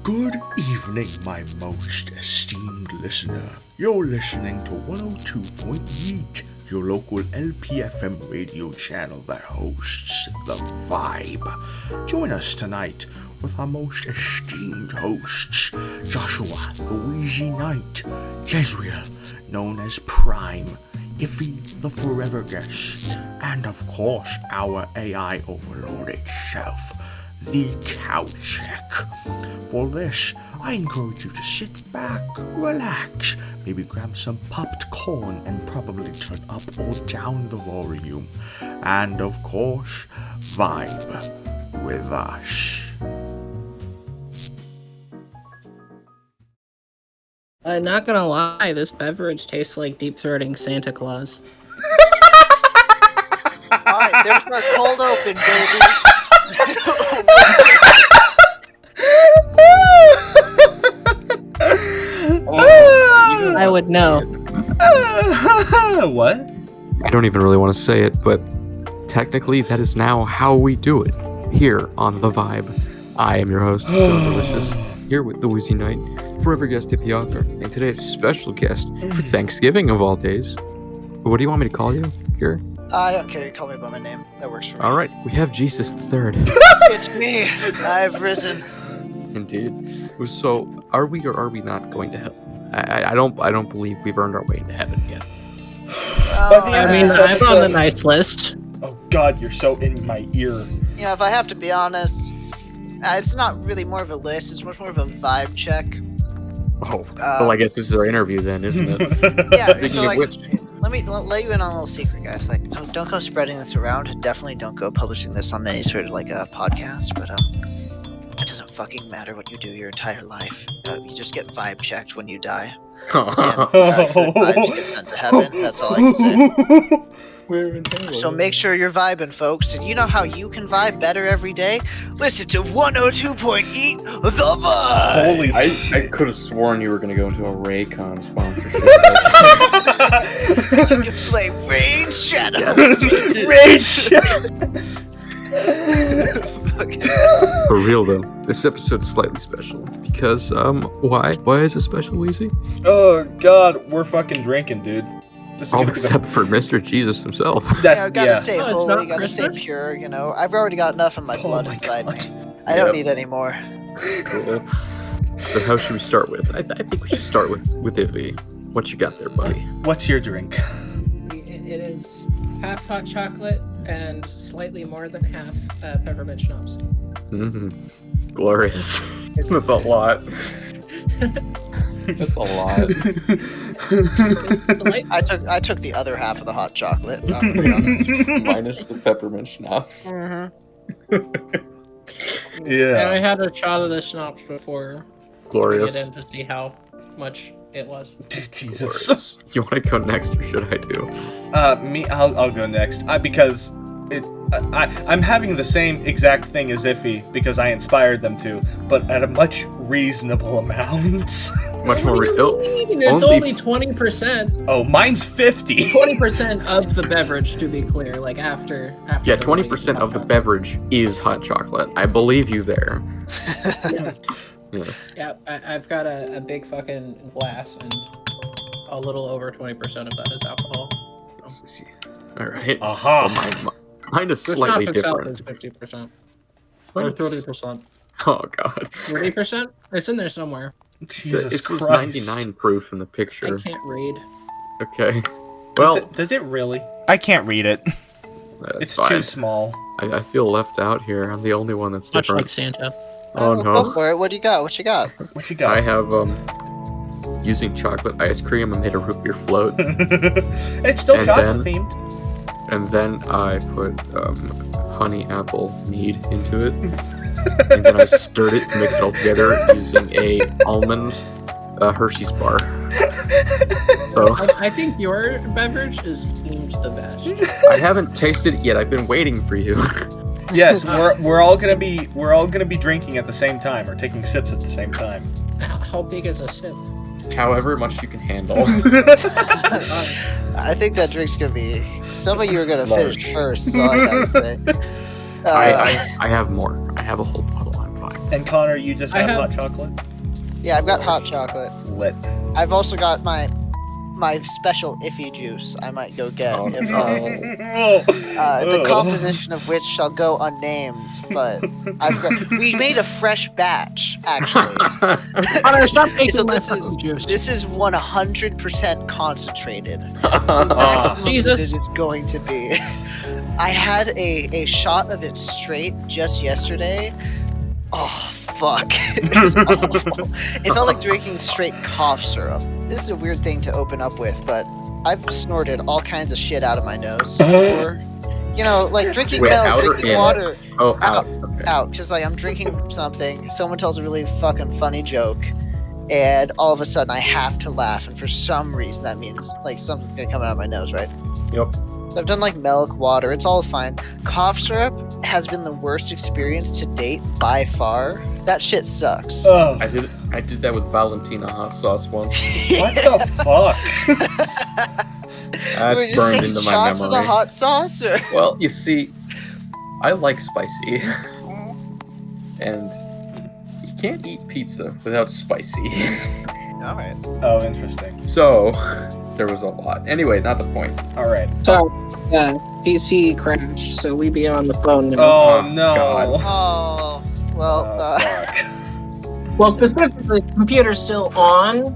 Good evening, my most esteemed listener. You're listening to 102.8, your local LPFM radio channel that hosts The Vibe. Join us tonight with our most esteemed hosts, Joshua, the Wheezy Knight, Jezreel, known as Prime, Iffy, the Forever Guest, and of course, our AI overlord itself, the Cow Check. For this, I encourage you to sit back, relax, maybe grab some popped corn and probably turn up or down the volume, and of course, vibe with us. Not gonna lie, this beverage tastes like deep-throating Santa Claus. Alright, there's our cold open, baby. I would know. What? I don't even really want to say it, but technically that is now how we do it here on The Vibe. I am your host, Joe Delicious, here with the Wheezy Knight, forever guest if the author, and today's special guest for Thanksgiving of all days. What do you want me to call you here? I don't care, you call me by my name. That works for me. Alright, we have Jesus the Third. It's me. I've risen. Indeed. So, are we or are we not going to hell? I don't believe we've earned our way into heaven yet. I mean, I'm on the nice list. Oh god, you're so in my ear. Yeah, if I have to be honest, it's not really more of a list, it's much more of a vibe check. Oh, well, I guess this is our interview then, isn't it? Yeah, Speaking so of like, which, let you in on a little secret, guys. Like, don't go spreading this around. Definitely don't go publishing this on any sort of like a podcast. But it doesn't fucking matter what you do your entire life. You just get vibe checked when you die. And good vibes get sent to heaven. That's all I can say. So make sure you're vibing, folks. And you know how you can vibe better every day? Listen to 102.8 The Vibe! Holy I could have sworn you were going to go into a Raycon sponsorship. You can play Raid Shadow! Raid Shadow! For real though, this episode's slightly special because why? Why is it special, Weezy? Oh god, we're fucking drinking, dude. This is All gonna be except for Mr. Jesus himself. Gotta stay Oh, it's holy, not gotta stay Christmas? pure, you know. I've already got enough in my blood my inside God. me. I don't need any more. Cool. So how should we start with? I think we should start with Ivy. What you got there, buddy? What's your drink? It is half hot chocolate and slightly more than half peppermint schnapps. Mm-hmm. Glorious. That's a lot. That's a lot. I took the other half of the hot chocolate. I'm gonna be honest. Minus the peppermint schnapps. And Yeah. I had a shot of the schnapps before Glorious. getting in to see how much it was. Jesus. Glorious. You want to go next, or should I do? I'll go next. Because I'm having the same exact thing as Iffy because I inspired them to, but at a much reasonable amount. Much more. It's only 20%. Oh, mine's 50. 20% of the beverage, to be clear. Like after. Yeah, the 20% of the beverage is hot chocolate. I believe you there. Yeah, Yes. yeah. I've got a big fucking glass, and a little over 20% of that is alcohol. All right. Aha. Well, mine is The slightly schnapps itself different. is 50%. Mine Or is- 30%. Oh god. 30%? It's in there somewhere. Jesus it was Christ. 99 proof in the I picture. can't read. Okay. Well, Does it really? I can't read it. that's It's fine. too small. I feel left out here. I'm the only one that's Much different. like Santa. Oh Go no. for it. What do you got? What you got? What you got? I have using chocolate ice cream. I made a root beer float, It's still And chocolate then- themed. and then I put honey apple mead into it, and then I stirred it, mixed it all together using a almond Hershey's bar. So I think your beverage is themed the best. I haven't tasted it yet. I've been waiting for you. Yes, we're all gonna be drinking at the same time or taking sips at the same time. How big is a sip? However much you can handle. I think that drink's gonna be. Some of you are gonna Large. finish first, so I gotta say. I have more. I have a whole bottle. I'm fine. And Connor, you just I have have- hot chocolate? Yeah, I've got hot chocolate. Lit. I've also got my special iffy juice I might go get Oh, if no. the composition of which shall go unnamed, but we made a fresh batch actually. Connor, stop taking So my this fucking is juice. this is 100% concentrated. The maximum Jesus. that it is going to be. I had a shot of it straight just yesterday. Oh fuck. It was awful. It felt like drinking straight cough syrup. This is a weird thing to open up with, but I've snorted all kinds of shit out of my nose before. You know, like drinking Wait, milk, out or drinking in? water. Oh, out. Okay. Out, because like I'm drinking something, someone tells a really fucking funny joke, and all of a sudden I have to laugh, and for some reason that means like something's gonna come out of my nose, right? Yep. So I've done like milk, water, it's all fine. Cough syrup has been the worst experience to date by far. That shit sucks. Ugh. I did that with Valentina hot sauce once. What the fuck? We're That's just burned taking into my shots of the memory. hot sauce, or Well, you see, I like spicy, and you can't eat pizza without spicy. all right. Oh, interesting. So there was a lot. Anyway, not the point. All right. So, PC crashed, so we be on the phone now. Oh, Oh, no. God. Oh well. Fuck. Well, specifically, the computer's still on,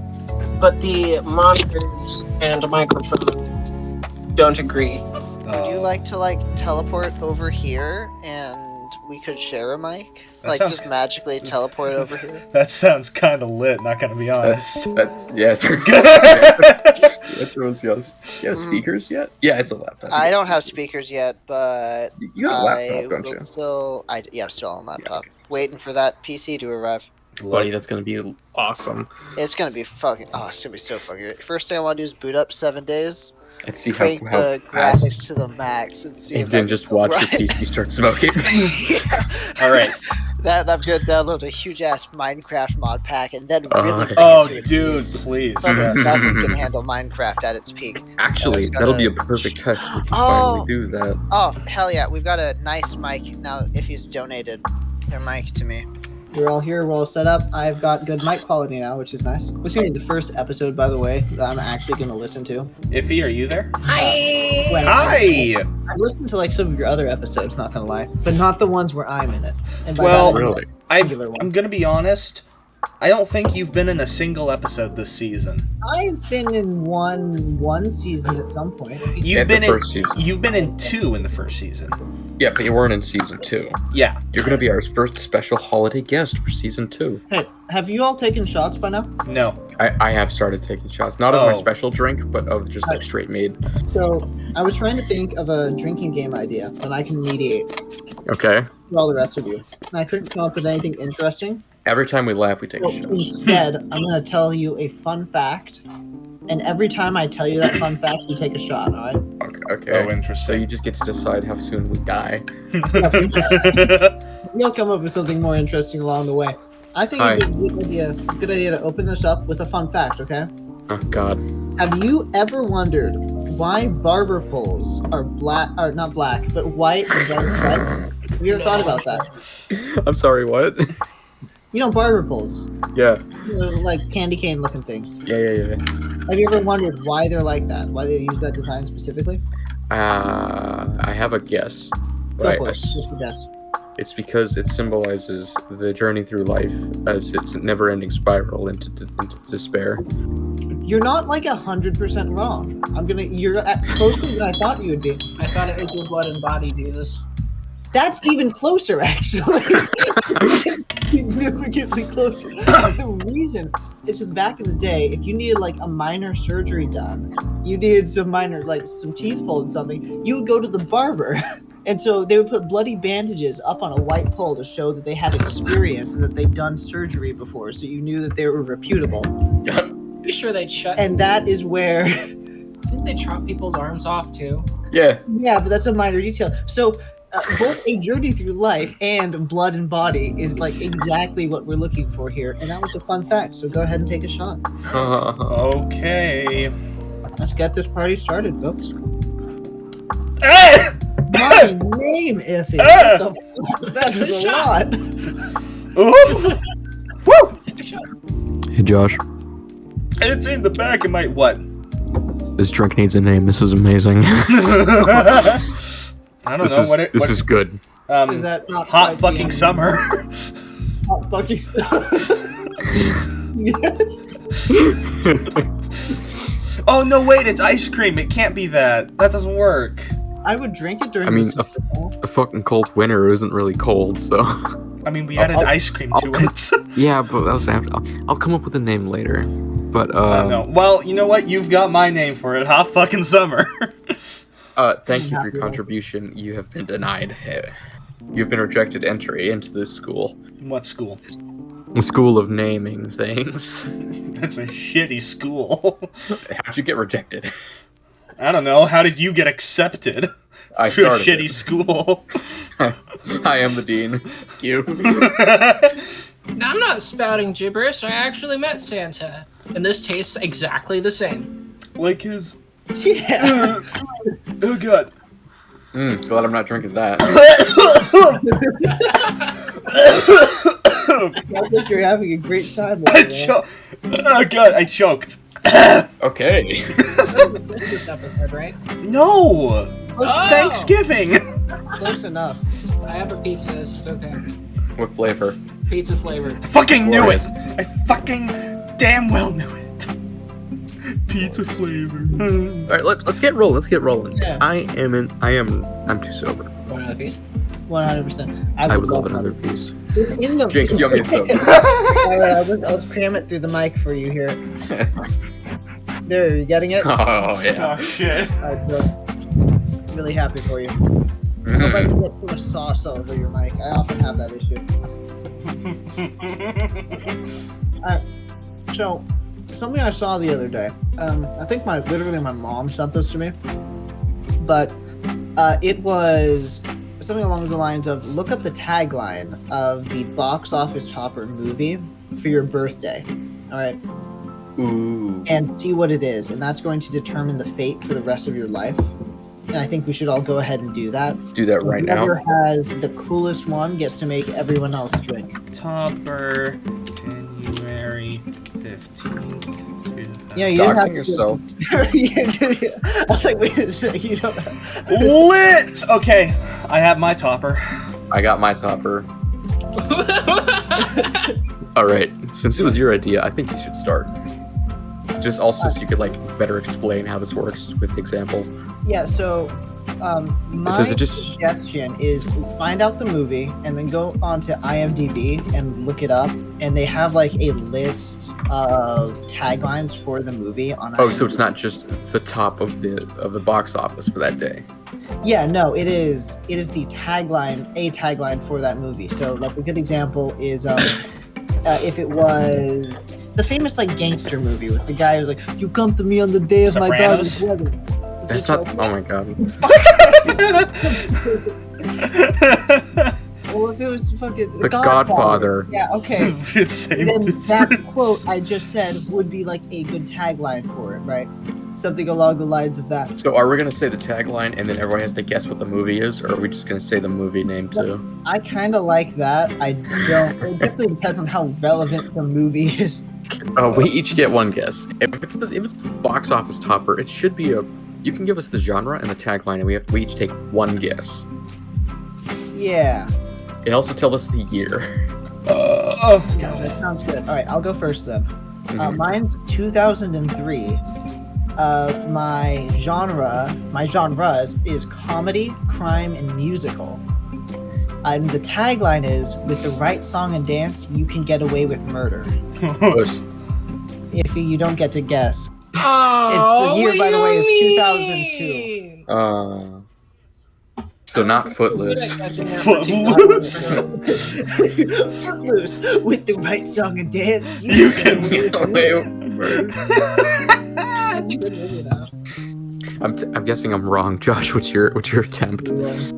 but the monitors and microphone don't agree. Would you like to like teleport over here and we could share a mic? That Like sounds- just magically teleport over here? That sounds kind of lit, not gonna be honest. That's yes. That's what yes. You have speakers yet? Yeah, it's a laptop. I don't have speakers yet, but You have a I laptop, don't will you? still. I'm still on laptop, okay. waiting for that PC to arrive. Buddy, that's gonna be awesome. It's gonna be fucking. Oh, it's gonna be so fucking good. First thing I want to do is boot up 7 days, Let's see crank how the fast. graphics to the max, and see. And if then I just can watch your run. PC start smoking. Yeah. All right. That I'm gonna download a huge ass Minecraft mod pack and then really bring Oh, it to its dude, knees. please. So that yes. nothing can handle Minecraft at its peak. Actually, It's that'll be a gotta- perfect test. We can Oh. finally do that. Oh hell yeah, we've got a nice mic now. If he's donated their mic to me. We're all here, we're all set up. I've got good mic quality now, which is nice. This is gonna be the first episode, by the way, that I'm actually gonna listen to. Iffy, are you there? Hi! Hi! I've listened to like some of your other episodes, not gonna lie, but not the ones where I'm in it. And by Well, that, I mean, Really? Singular one. I'm gonna be honest. I don't think you've been in a single episode this season. I've been in one season at some point. You've the been in. first season. You've been in 2 in the first season. Yeah, but you weren't in season 2. Yeah. You're gonna be our first special holiday guest for season 2. Hey, have you all taken shots by now? No. I have started taking shots, not of my Oh. special drink, but of just like straight mead. So I was trying to think of a drinking game idea that I can mediate Okay. for all the rest of you. And I couldn't come up with anything interesting. Every time we laugh, we take So a shot. instead, I'm going to tell you a fun fact. And every time I tell you that fun fact, you take a shot, all right? Okay. Oh, So interesting. you just get to decide how soon we die. We'll come up with something more interesting along the way. I think it'd be a good idea to open this up with a fun fact, okay? Oh God. Have you ever wondered why barber poles are not black, but white and then stripes? Have you ever thought about that? I'm sorry. What? You know barber poles, Yeah. they're like candy cane looking things. Yeah. Have you ever wondered why they're like that? Why they use that design specifically? I have a guess. Go But for it. Just a guess. it's because it symbolizes the journey through life as its never-ending spiral into despair. You're not like 100% wrong. You're closer than I thought you would be. I thought it was your blood and body, Jesus. That's even closer, actually. Significantly closer. The reason it's just back in the day, if you needed like a minor surgery done, you needed some minor, like some teeth pulled, something, you would go to the barber. And so they would put bloody bandages up on a white pole to show that they had experience and that they'd done surgery before, so you knew that they were reputable. Pretty sure they'd shut. And that is where, Didn't they chop people's arms off too? Yeah. yeah, but that's a minor detail. So both a journey through life and blood and body is like exactly what we're looking for here. And that was a fun fact. So go ahead and take a shot. Okay. Let's get this party started, folks. Ah! My name, Iffy. Ah! What the fuck? That is a lot. Ooh! Woo! Take a shot. Hey, Josh. It's in the back of my what? This drink needs a name. This is amazing. I don't know what it. This is good. Is that not Hot quite fucking the, summer. Hot fucking Yes. Oh no! Wait, it's ice cream. It can't be that. That doesn't work. I would drink it during I mean, the fall. a fucking cold winter isn't really cold, so. I mean, we added ice cream to it. Yeah, but I'll come up with a name later. But No. Well, you know what? You've got my name for it. Hot fucking summer. Thank you for your contribution. You have been denied. You've been rejected entry into this school. What school? The school of naming things. That's a shitty school. How'd you get rejected? I don't know. How did you get accepted I to a started shitty it. school? I am the dean. Thank you. I'm not spouting gibberish. I actually met Santa, and this tastes exactly the same. Like his. Yeah. Oh god. Glad I'm not drinking that. I think you're having a great time. Oh god, I choked. Okay. Christmas episode, right? No! It's Oh! Thanksgiving! Close enough. I have a pizza. This is okay. What flavor? Pizza flavored. I fucking knew it! Boys. I fucking damn well knew it! Pizza flavor. All right, let's get rolling. Let's get rolling. Yeah. I'm too sober. Want another piece? 100%. I would love another piece. It's in the. Jinx, you owe me a soda. Alright, I'll just cram it through the mic for you here. There, you getting it? Oh yeah. Oh shit. Alright, bro. Really happy for you. I hope I can get too much sauce all over your mic. I often have that issue. So, something I saw the other day. I think literally my mom sent this to me, but it was something along the lines of look up the tagline of the box office topper movie for your birthday. All right. Ooh. And see what it is, and that's going to determine the fate for the rest of your life. And I think we should all go ahead and do that. Do that right Whoever now. has the coolest one gets to make everyone else drink. Topper, January 15th. Yeah, you didn't have Doxing to- yourself. I was like, wait a second, you don't. Lit! Okay, I have my topper. I got my topper. All right. Since it was your idea, I think you should start. Just also so you could like better explain how this works with examples. Yeah, so my So is it just suggestion is find out the movie and then go onto IMDb and look it up, and they have like a list of taglines for the movie on oh, so IMDb. it's not just the top of the box office for that day. Yeah, no, it is a tagline for that movie. So like a good example is if it was the famous like gangster movie with the guy who's like, "You come to me on the day of my daughter's Sopranos? wedding." It's That's just not. like, Oh my god. well, if it was fucking The Godfather. Yeah, okay. Same Then that difference. quote I just said would be like a good tagline for it, right? Something along the lines of that. So are we gonna say the tagline and then everyone has to guess what the movie is, or are we just gonna say the movie name too? I kind of like that. I don't. It definitely depends on how relevant the movie is. Oh, we each get one guess. If it's the box office topper, it should be a. You can give us the genre and the tagline, and we each take one guess. Yeah. And also tell us the year. Yeah, that sounds good. All right, I'll go first then. Mhm. Mine's 2003. My genres is comedy, crime, and musical. And the tagline is, with the right song and dance, you can get away with murder. Close. If you don't get to guess. Oh, the year, what by do the way, you is mean? 2002. So not Footloose. Footloose. Footloose, with the right song and dance, You can get away with murder. Good movie, though. I'm guessing I'm wrong, Josh. What's your attempt? 'Cause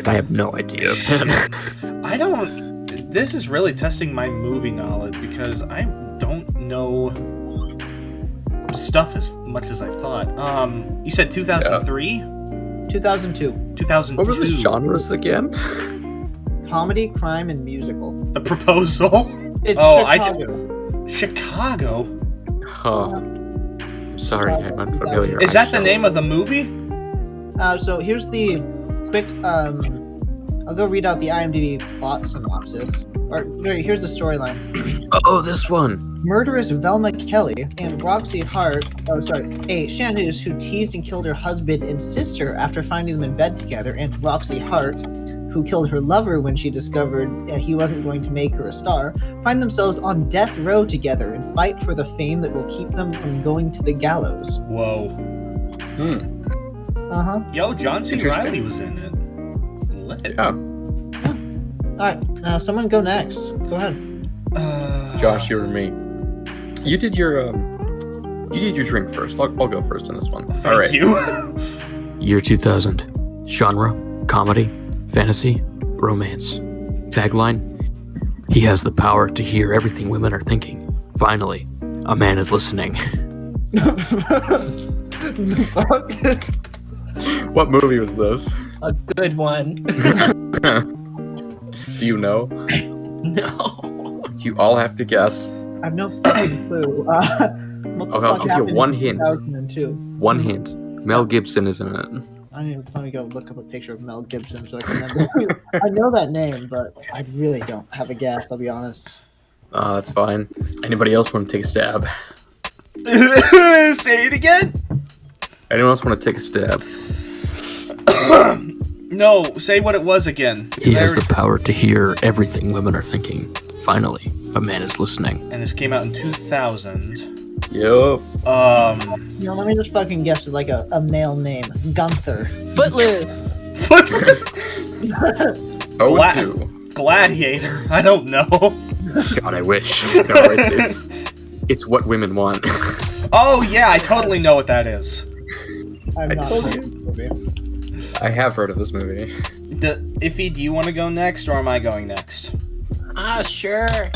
I have no idea. I don't. This is really testing my movie knowledge because I don't know stuff as much as I thought. You said 2003? 2002. 2002. What were the genres again? comedy, crime, and musical. The Proposal. It's Chicago. Chicago. Oh. Sorry, I'm unfamiliar. Is that the name of the movie? So here's the quick. I'll go read out the IMDb plot synopsis. Here's the storyline. Oh, this one. Murderess Velma Kelly and Roxy Hart, a chanteuse who teased and killed her husband and sister after finding them in bed together, and Roxy Hart, who killed her lover when she discovered he wasn't going to make her a star, find themselves on death row together and fight for the fame that will keep them from going to the gallows. Whoa. Yo, John C. Reilly was in it. Lit. Yeah. Alright, someone go next. Go ahead. Josh, you or me? You did your drink first. I'll go first on this one. All right. Thank you. Year 2000. Genre, comedy, fantasy, romance. Tagline, he has the power to hear everything women are thinking. Finally, a man is listening. What movie was this? A good one. Do you know? No. Do you all have to guess? I have no fucking clue. What the fuck I'll give you happened one in hint. 2002? One hint. Mel Gibson is in it. Let me go look up a picture of Mel Gibson so I can remember. I know that name, but I really don't have a guess, I'll be honest. That's fine. Anybody else want to take a stab? Say it again? Anyone else want to take a stab? No, say what it was again. He has the power to hear everything women are thinking. Finally, a man is listening. And this came out in 2000. Yup. Let me just fucking guess like a male name. Gunther. Footloose. Footloose. Oh, two. Gladiator. I don't know. God, I wish. No, it's what women want. Oh yeah, I totally know what that is. I'm I not told heard you. of this movie. I have heard of this movie. Iffy, do you want to go next, or am I going next? Sure.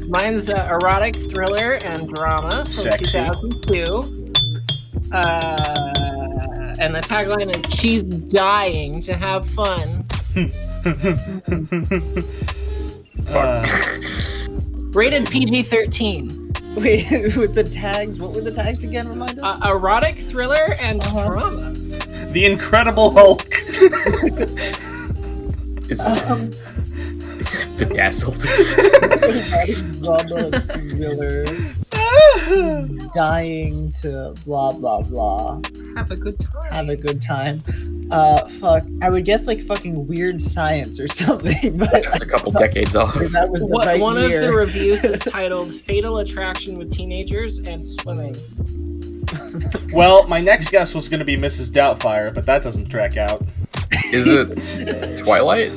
Mine's erotic thriller and drama from Sexy. 2002. And the tagline is "She's dying to have fun." Rated PG-13. Wait, with the tags, what were the tags again? Remind us? Erotic thriller and drama. The Incredible Hulk. It's bedazzled. Drama thriller. Dying to blah blah blah. Have a good time. Have a good time. Fuck. I would guess like fucking Weird Science or something, but That's a couple decades off. that was the right One year. of the reviews is titled "Fatal Attraction with Teenagers and Swimming." Well, my next guess was going to be Mrs. Doubtfire, but that doesn't track out. Is it Twilight?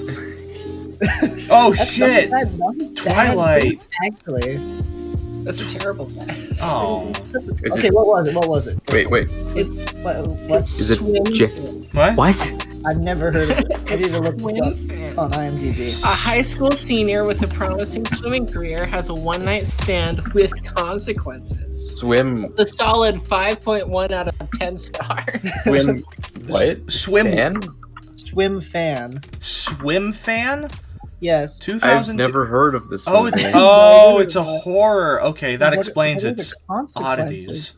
Oh That's shit! not bad. Twilight. Actually. That's a terrible guess. Oh. Is Okay, it? what was it? Wait. It's What? Is it swim J- fan. What? What? I've never heard of it. I need It's to look swim this up fan. on IMDb. A high school senior with a promising swimming career has a one-night stand with consequences. Swim. It's a solid 5.1 out of 10 stars. Swim. What? Swim. Fan? Swim fan. Swim fan? Yes. 2000. I've never heard of this Oh, movie. it's a horror. Okay, that What- explains what are its the consequences? oddities.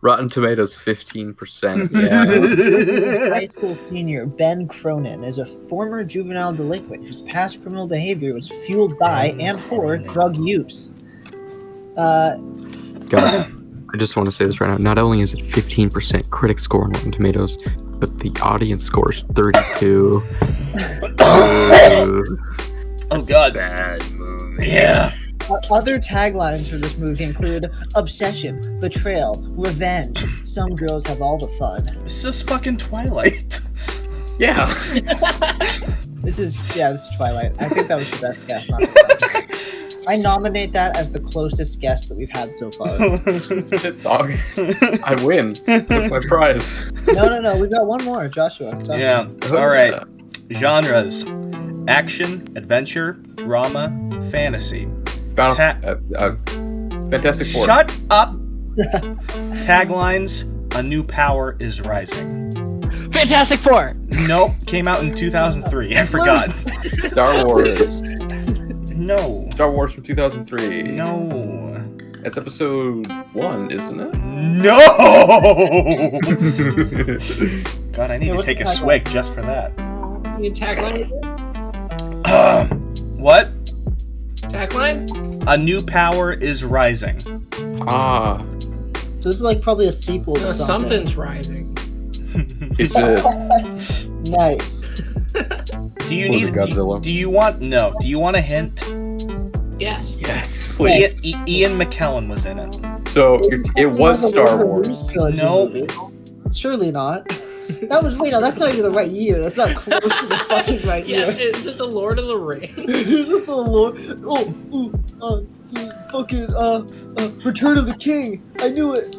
Rotten Tomatoes 15%. Yeah. High school senior Ben Cronin is a former juvenile delinquent whose past criminal behavior was fueled by and for drug use. Guys, I just want to say this right now. Not only is it 15% critic score on Rotten Tomatoes, but the audience score is 32. Oh god. Bad movie. Yeah. Other taglines for this movie include obsession, betrayal, revenge. Some girls have all the fun. This is fucking Twilight. Yeah. This is Twilight. I think that was the best guess. Not I nominate that as the closest guess that we've had so far. Shit, dog. I win. What's my prize? No. We've got one more, Joshua. Yeah. All right. Genres: action, adventure, drama, fantasy. Fantastic Four. Shut up. Taglines: a new power is rising. Fantastic Four. Nope, came out in 2003. I forgot. Star Wars. No. Star Wars from 2003. No. It's episode 1, isn't it? No! God, I need to what's take the a tagline? swig just for that. You tagline? What? Tagline? A new power is rising. Ah. So this is like probably a sequel to something. Something's rising. Is it? Nice. Do you Was need it Godzilla? Do you want a hint? Yes. Yes, please. Ian McKellen was in it. So it was Star Wars. No. Surely not. That was wait, no, that's not even the right year. That's not close to the fucking right Yeah, year. is it the Lord of the Rings? Is it the Lord? Return of the King. I knew it.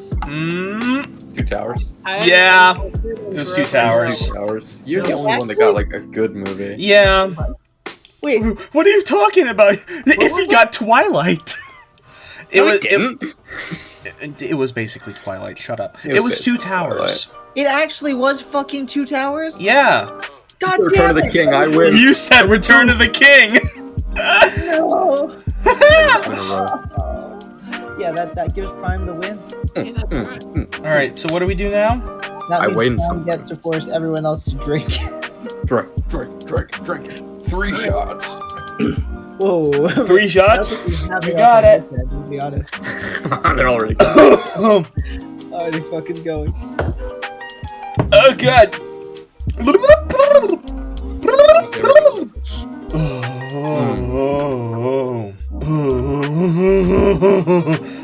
Two Towers. Yeah. It was Two Towers. Two Towers. You're the only one that got like a good movie. Yeah. Wait, What are you talking about? If he got Twilight. It was basically Twilight. Shut up. It was Two Towers. it actually was fucking Two Towers? Yeah. God Return damn of the it. King. I win. You said Return of the King. No. In a row. Yeah, that gives Prime the win. Yeah, that's right. All right. So what do we do now? That I means win Prime something. gets to force everyone else to drink. Drink. 3 shots. Whoa. 3 shots. You got it. To be honest. They're already. Already fucking going. Oh god.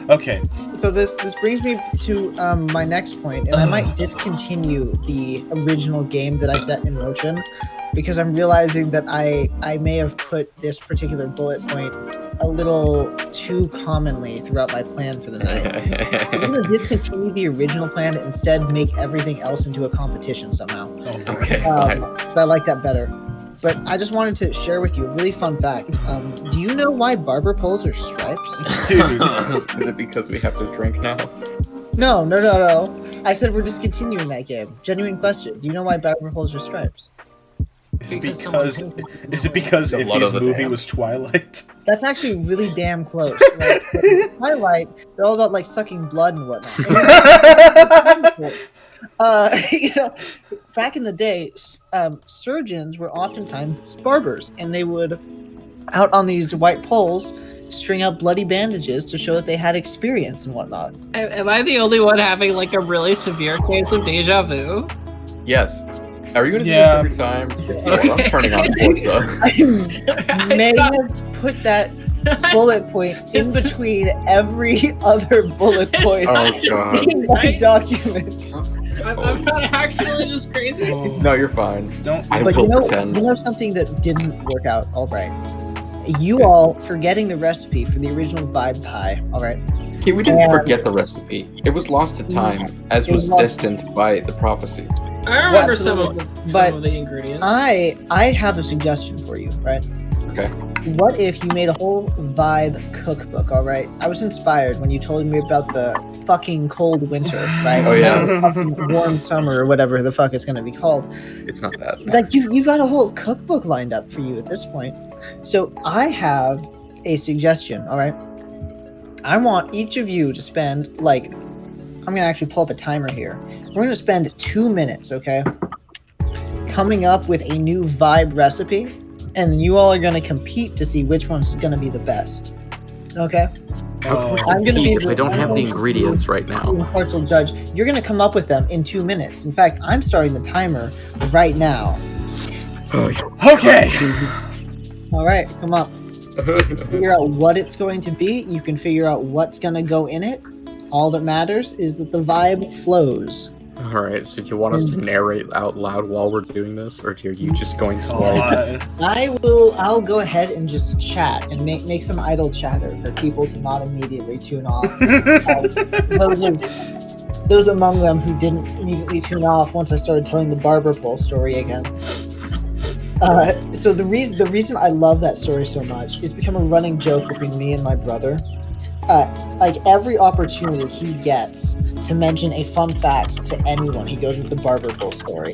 Okay. So this brings me to my next point, and I might discontinue the original game that I set in motion because I'm realizing that I may have put this particular bullet point a little too commonly throughout my plan for the night. I'm going to discontinue the original plan and instead make everything else into a competition somehow. Okay, fine. So I like that better. But I just wanted to share with you a really fun fact. Do you know why barber poles are stripes? Dude. Is it because we have to drink now? No. I said we're discontinuing that game. Genuine question. Do you know why barber poles are stripes? Is it Because because The if blood his of the movie damned. was Twilight? That's actually really damn close. Right? Twilight, they're all about like sucking blood and whatnot. Back in the day, surgeons were oftentimes barbers, and they would, out on these white poles, string out bloody bandages to show that they had experience and whatnot. Am I the only one having like a really severe case of deja vu? Yes. Are you gonna do Yeah. this every time? I'm turning on Forza. I may have put that bullet point in between every other bullet point Oh god. in my document. I'm not actually just crazy. No, you're fine. Don't. I But will you know pretend. something that didn't work out all right? You all forgetting the recipe for the original Vibe pie, all right? Okay, we didn't And- forget the recipe. It was lost to time, as It was was lost- destined by the prophecy. I remember What? some of But the ingredients. I have a suggestion for you, right? Okay. What if you made a whole Vibe cookbook, all right? I was inspired when you told me about the fucking cold winter, right? Oh, yeah. And the fucking warm summer or whatever the fuck it's gonna be called. It's not that. Like you've got a whole cookbook lined up for you at this point. So I have a suggestion, all right? I want each of you to spend like, I'm gonna actually pull up a timer here. We're gonna spend 2 minutes, okay? Coming up with a new Vibe recipe, and then you all are gonna compete to see which one's gonna be the best. Okay? How can we I'm gonna compete be if I don't have the I'm going to ingredients right now? Impartial judge. You're gonna come up with them in 2 minutes. In fact, I'm starting the timer right now. Okay. All right, come up. Figure out what it's going to be. You can figure out what's gonna go in it. All that matters is that the vibe flows. Alright, so do you want us to narrate out loud while we're doing this, or are you just going to like... God. I'll go ahead and just chat and make some idle chatter for people to not immediately tune off. Those among them who didn't immediately tune off once I started telling the barber pole story again. So the reason I love that story so much is become a running joke between me and my brother. Like every opportunity he gets to mention a fun fact to anyone, he goes with the barber pole story.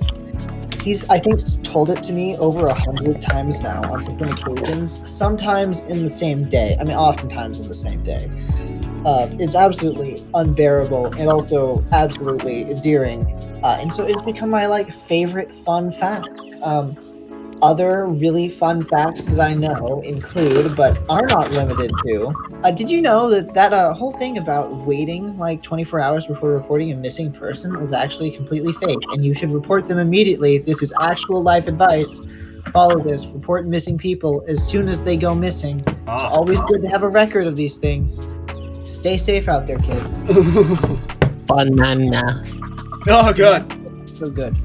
He's, I think, told it to me over 100 times now on different occasions, sometimes in the same day. I mean, oftentimes in the same day. It's absolutely unbearable and also absolutely endearing. And so it's become my like favorite fun fact. Other really fun facts that I know include, but are not limited to. Did you know that whole thing about waiting like 24 hours before reporting a missing person is actually completely fake, and you should report them immediately? This is actual life advice. Follow this. Report missing people as soon as they go missing. It's always good to have a record of these things. Stay safe out there, kids. Banana. Oh, God. So good.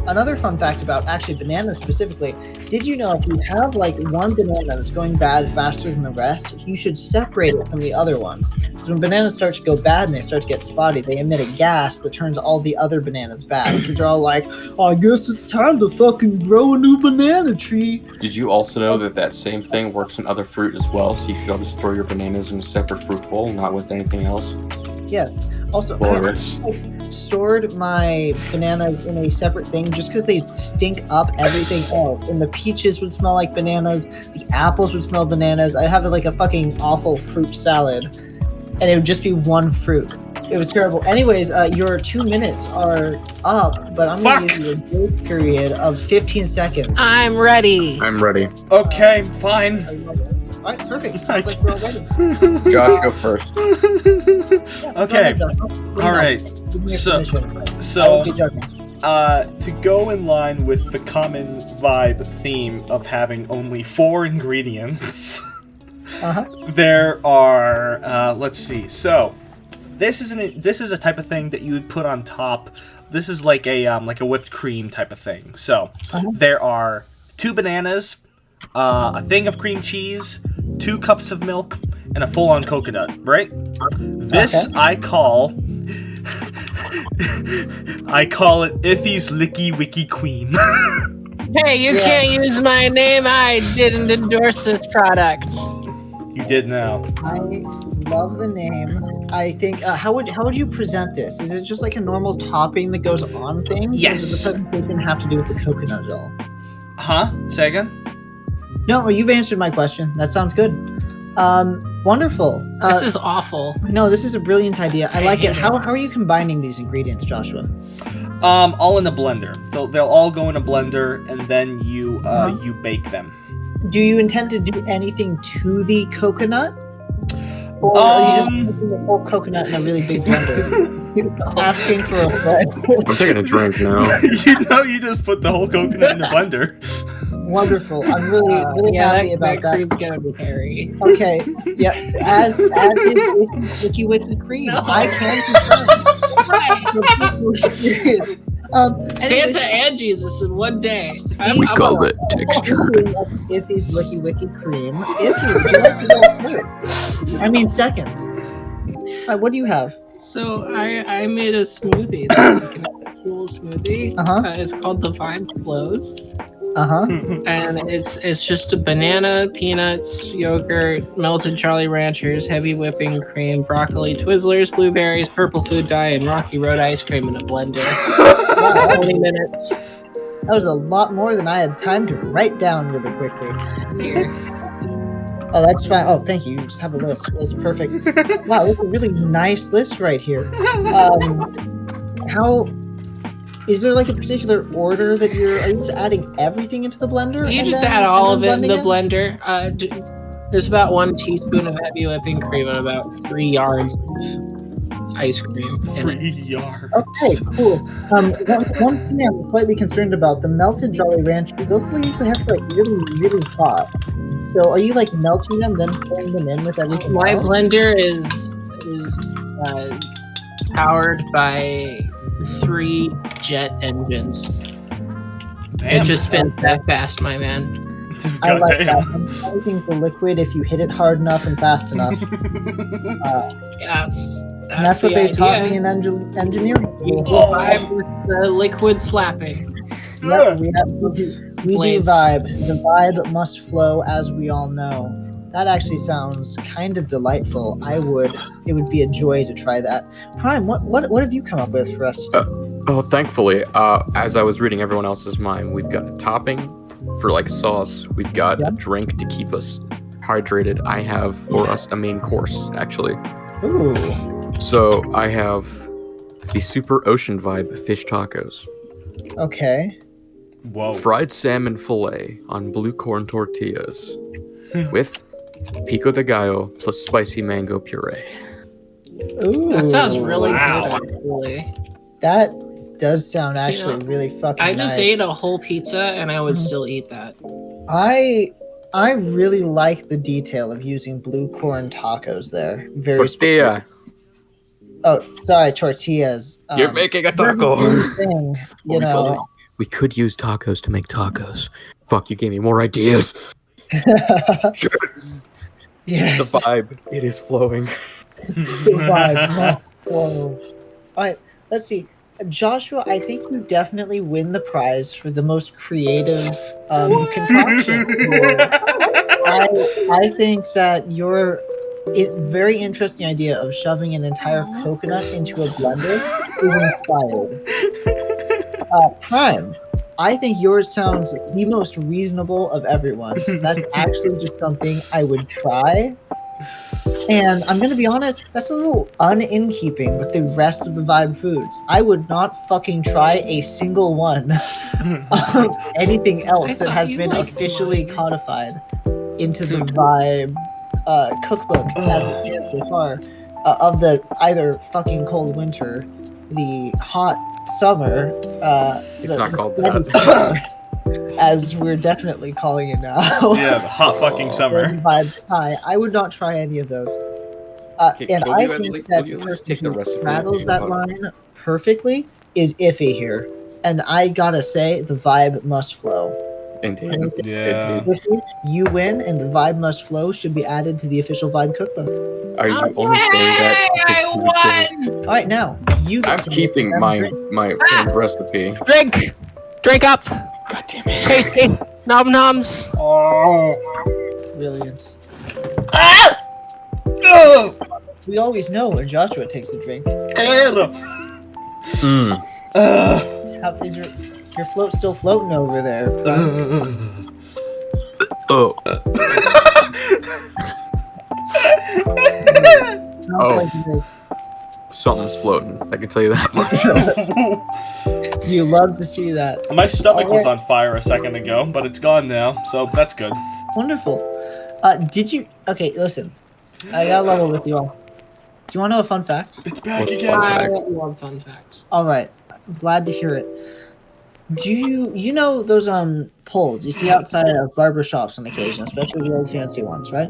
Another fun fact about actually bananas specifically, did you know if you have like one banana that's going bad faster than the rest, you should separate it from the other ones. Because when bananas start to go bad and they start to get spotty, they emit a gas that turns all the other bananas bad. Because they're all like, oh, I guess it's time to fucking grow a new banana tree. Did you also know that same thing works in other fruit as well? So you should always store your bananas in a separate fruit bowl, not with anything else. Yes. Also, Glorious. I stored my bananas in a separate thing just because they'd stink up everything else. And the peaches would smell like bananas. The apples would smell bananas. I'd have like a fucking awful fruit salad. And it would just be one fruit. It was terrible. Anyways, your 2 minutes are up, but I'm going to give you a grace period of 15 seconds. I'm ready. I'm ready. Okay, fine. All right, perfect. Sounds like we're all ready. Josh, go first. Okay. All right. So, to go in line with the common vibe theme of having only 4 ingredients, there are, let's see. So, this is a type of thing that you would put on top. This is like a whipped cream type of thing. So, there are 2 bananas, a thing of cream cheese, 2 cups of milk, and a full-on coconut, right? This I call Iffy's Licky Wicky Queen. Hey, you can't use my name. I didn't endorse this product. You did now. I love the name. I think, how would you present this? Is it just like a normal topping that goes on things? Yes. Or does the presentation have to do with the coconut at all? Huh? Say again? No, you've answered my question. That sounds good. Wonderful. This is awful. No, this is a brilliant idea. I like it. How are you combining these ingredients, Joshua? All in a blender. They'll all go in a blender, and then you bake them. Do you intend to do anything to the coconut? Or are you just making the whole coconut in a really big blender? Asking for a friend. I'm taking a drink now. You just put the whole coconut in the blender. Wonderful. I'm really happy about that. Cream's gonna be hairy. Okay. Yeah. As is Licky with the cream. No. I can confirm. Santa and Jesus in one day. We call it textured. Iffy's Licky Wicky cream. Iffy, would you like to go first? I mean, second. What do you have? So I made a smoothie. That's like an actual smoothie. It's called the Vibe Flows. And it's just a banana, peanuts, yogurt, melted Charlie Ranchers, heavy whipping cream, broccoli, Twizzlers, blueberries, purple food dye, and Rocky Road ice cream in a blender. 20 minutes. That was a lot more than I had time to write down really quickly. Here. Oh, that's fine. Oh, thank you. You just have a list. That's perfect. Wow, that's a really nice list right here. How... Is there like a particular order that are you just adding everything into the blender? You just add all of it in the blender. There's about 1 teaspoon of heavy whipping cream and about 3 yards of ice cream. 3 yards. Okay, cool. One thing I'm slightly concerned about, the melted Jolly Ranchers, those things have to like really, really hot. So are you like melting them, then pouring them in with everything My else? blender is powered by 3 jet engines. Damn. It just spins that fast, my man. I like damn. that. Anything's a liquid if you hit it hard enough and fast enough. That's what they taught me in engineering school. Vibe with the liquid slapping. Yep, we do vibe. The vibe must flow, as we all know. That actually sounds kind of delightful. It would be a joy to try that. Prime, what have you come up with for us? Oh, thankfully, as I was reading everyone else's mind, we've got a topping for like sauce. We've got a drink to keep us hydrated. I have for us a main course, actually. Ooh. So I have the Super Ocean Vibe fish tacos. Okay. Whoa. Fried salmon fillet on blue corn tortillas with pico de gallo plus spicy mango puree. Ooh. That sounds really Wow. good, actually. That does sound actually really fucking I just nice. ate a whole pizza and I would still eat that. I really like the detail of using blue corn tacos there. Very Tortilla. specific. Oh, sorry, tortillas. You're making a they're the taco. same thing, What we call it? We could use tacos to make tacos. Fuck, you gave me more ideas. Yes. The vibe, it is flowing. The vibe. Whoa. All right, let's see. Joshua, I think you definitely win the prize for the most creative concoction. I think that your very interesting idea of shoving an entire coconut into a blender is inspired. Prime, I think yours sounds the most reasonable of everyone's. That's actually just something I would try. And I'm going to be honest, that's a little un-in-keeping with the rest of the Vibe foods. I would not fucking try a single one of anything else that has been officially codified into the Vibe cookbook as it stands so far. Of the either fucking cold winter, the hot summer, It's not called steady that. summer, as we're definitely calling it now. Yeah, the hot fucking summer. Vibe pie. I would not try any of those. Okay, And will I you at think least- that will you the at least person take the who recipe straddles and that talk- line perfectly is Iffy here. And I gotta say, the vibe must flow. Indeed. Yeah. Indeed. Iffy, you win, and the vibe must flow should be added to the official Vibe cookbook. Are you only saying that because you would kill- All right, now you. Get I'm to make keeping them my drink. favorite recipe. Drink up! God damn it. Tasty! Nom noms! Oh. Brilliant. Oh. We always know when Joshua takes a drink. Mm. How is your float still floating over there? Oh. Not like it is. Something's floating. I can tell you that much. You love to see that. My stomach was on fire a second ago, but it's gone now, so that's good. Wonderful. Did you? Okay, listen. I got level with you all. Do you want to know a fun fact? It's back What's again. fun I facts? love fun facts. All right. I'm glad to hear it. Do you know those poles you see outside of barbershops on occasion, especially the old fancy ones, right?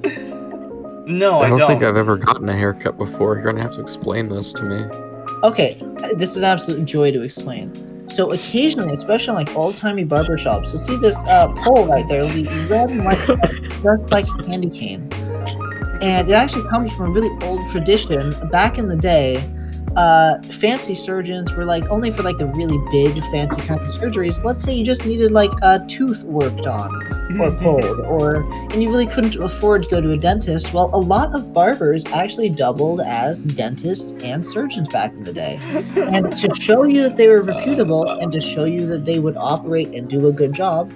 No, I I don't think I've ever gotten a haircut before. You're gonna have to explain this to me. Okay, this is an absolute joy to explain. So occasionally, especially in like old-timey barbershops, you'll see this pole right there, it'll be red and white, just like a candy cane. And it actually comes from a really old tradition. Back in the day, fancy surgeons were like only for like the really big fancy kind of surgeries. Let's say you just needed like a tooth worked on or pulled, and you really couldn't afford to go to a dentist. Well, a lot of barbers actually doubled as dentists and surgeons back in the day. And to show you that they were reputable and to show you that they would operate and do a good job,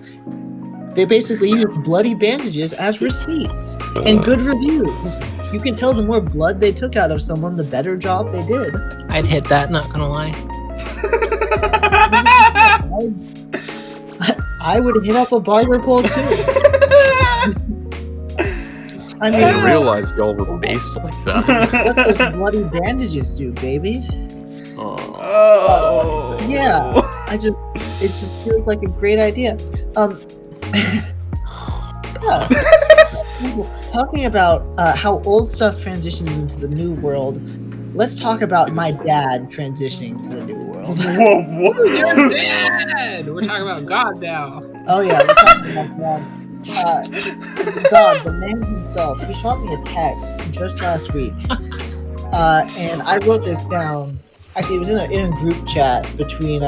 they basically used bloody bandages as receipts and good reviews. You can tell the more blood they took out of someone, the better job they did. I'd hit that, not gonna lie. I would hit up a barber pole too. I I mean, didn't realize y'all were based like that. what does bloody bandages do, baby? Oh. Yeah, it just feels like a great idea. Yeah. Talking about how old stuff transitions into the new world, let's talk about my dad transitioning to the new world. Whoa, whoa. You're dead! We're talking about God now. Oh yeah, we're talking about God. God, the man himself, he shot me a text just last week. And I wrote this down. Actually, it was in a group chat between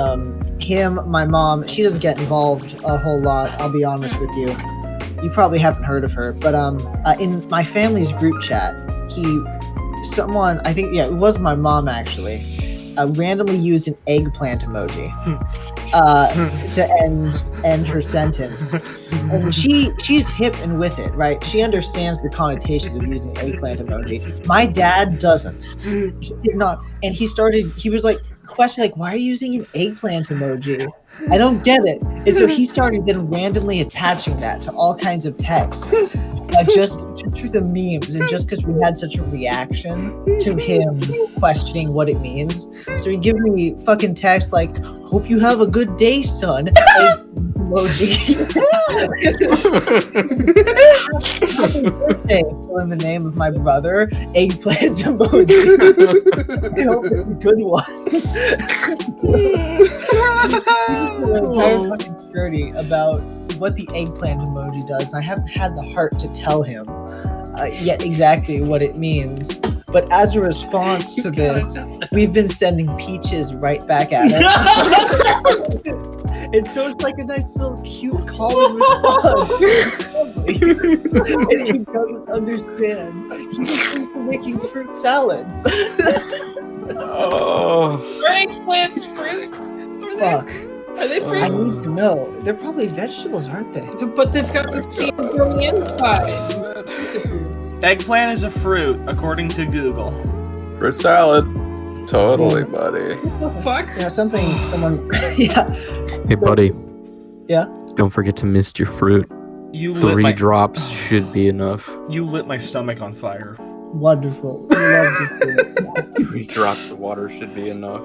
him, my mom. She doesn't get involved a whole lot, I'll be honest with you. You probably haven't heard of her, but in my family's group chat, it was my mom actually, randomly used an eggplant emoji to end her sentence. And she's hip and with it, right? She understands the connotations of using eggplant emoji. My dad doesn't. He did not. And he was like questioning, like, why are you using an eggplant emoji? I don't get it. And so he started then randomly attaching that to all kinds of texts. Just for the memes, and just because we had such a reaction to him questioning what it means. So he'd give me fucking text like, hope you have a good day, son. Emoji. Happy birthday, in the name of my brother. Eggplant emoji. I hope it's a good one. An entire fucking journey about what the eggplant emoji does. I haven't had the heart to tell him yet exactly what it means. But as a response to this, we've been sending peaches right back at him. And so it's like a nice little cute call and response. And he doesn't understand. He just thinks we're making fruit salads. Are eggplants fruit? Fuck. Are they fruit? I need to know. They're probably vegetables, aren't they? But they've got the seeds on the inside. Eggplant is a fruit, according to Google. Fruit salad. Totally, buddy. What the fuck? Yeah, someone, yeah. Hey, buddy. Yeah? Don't forget to mist your fruit. You 3 drops should be enough. You lit my stomach on fire. Wonderful. We love to see it. 3 drops of water should be enough.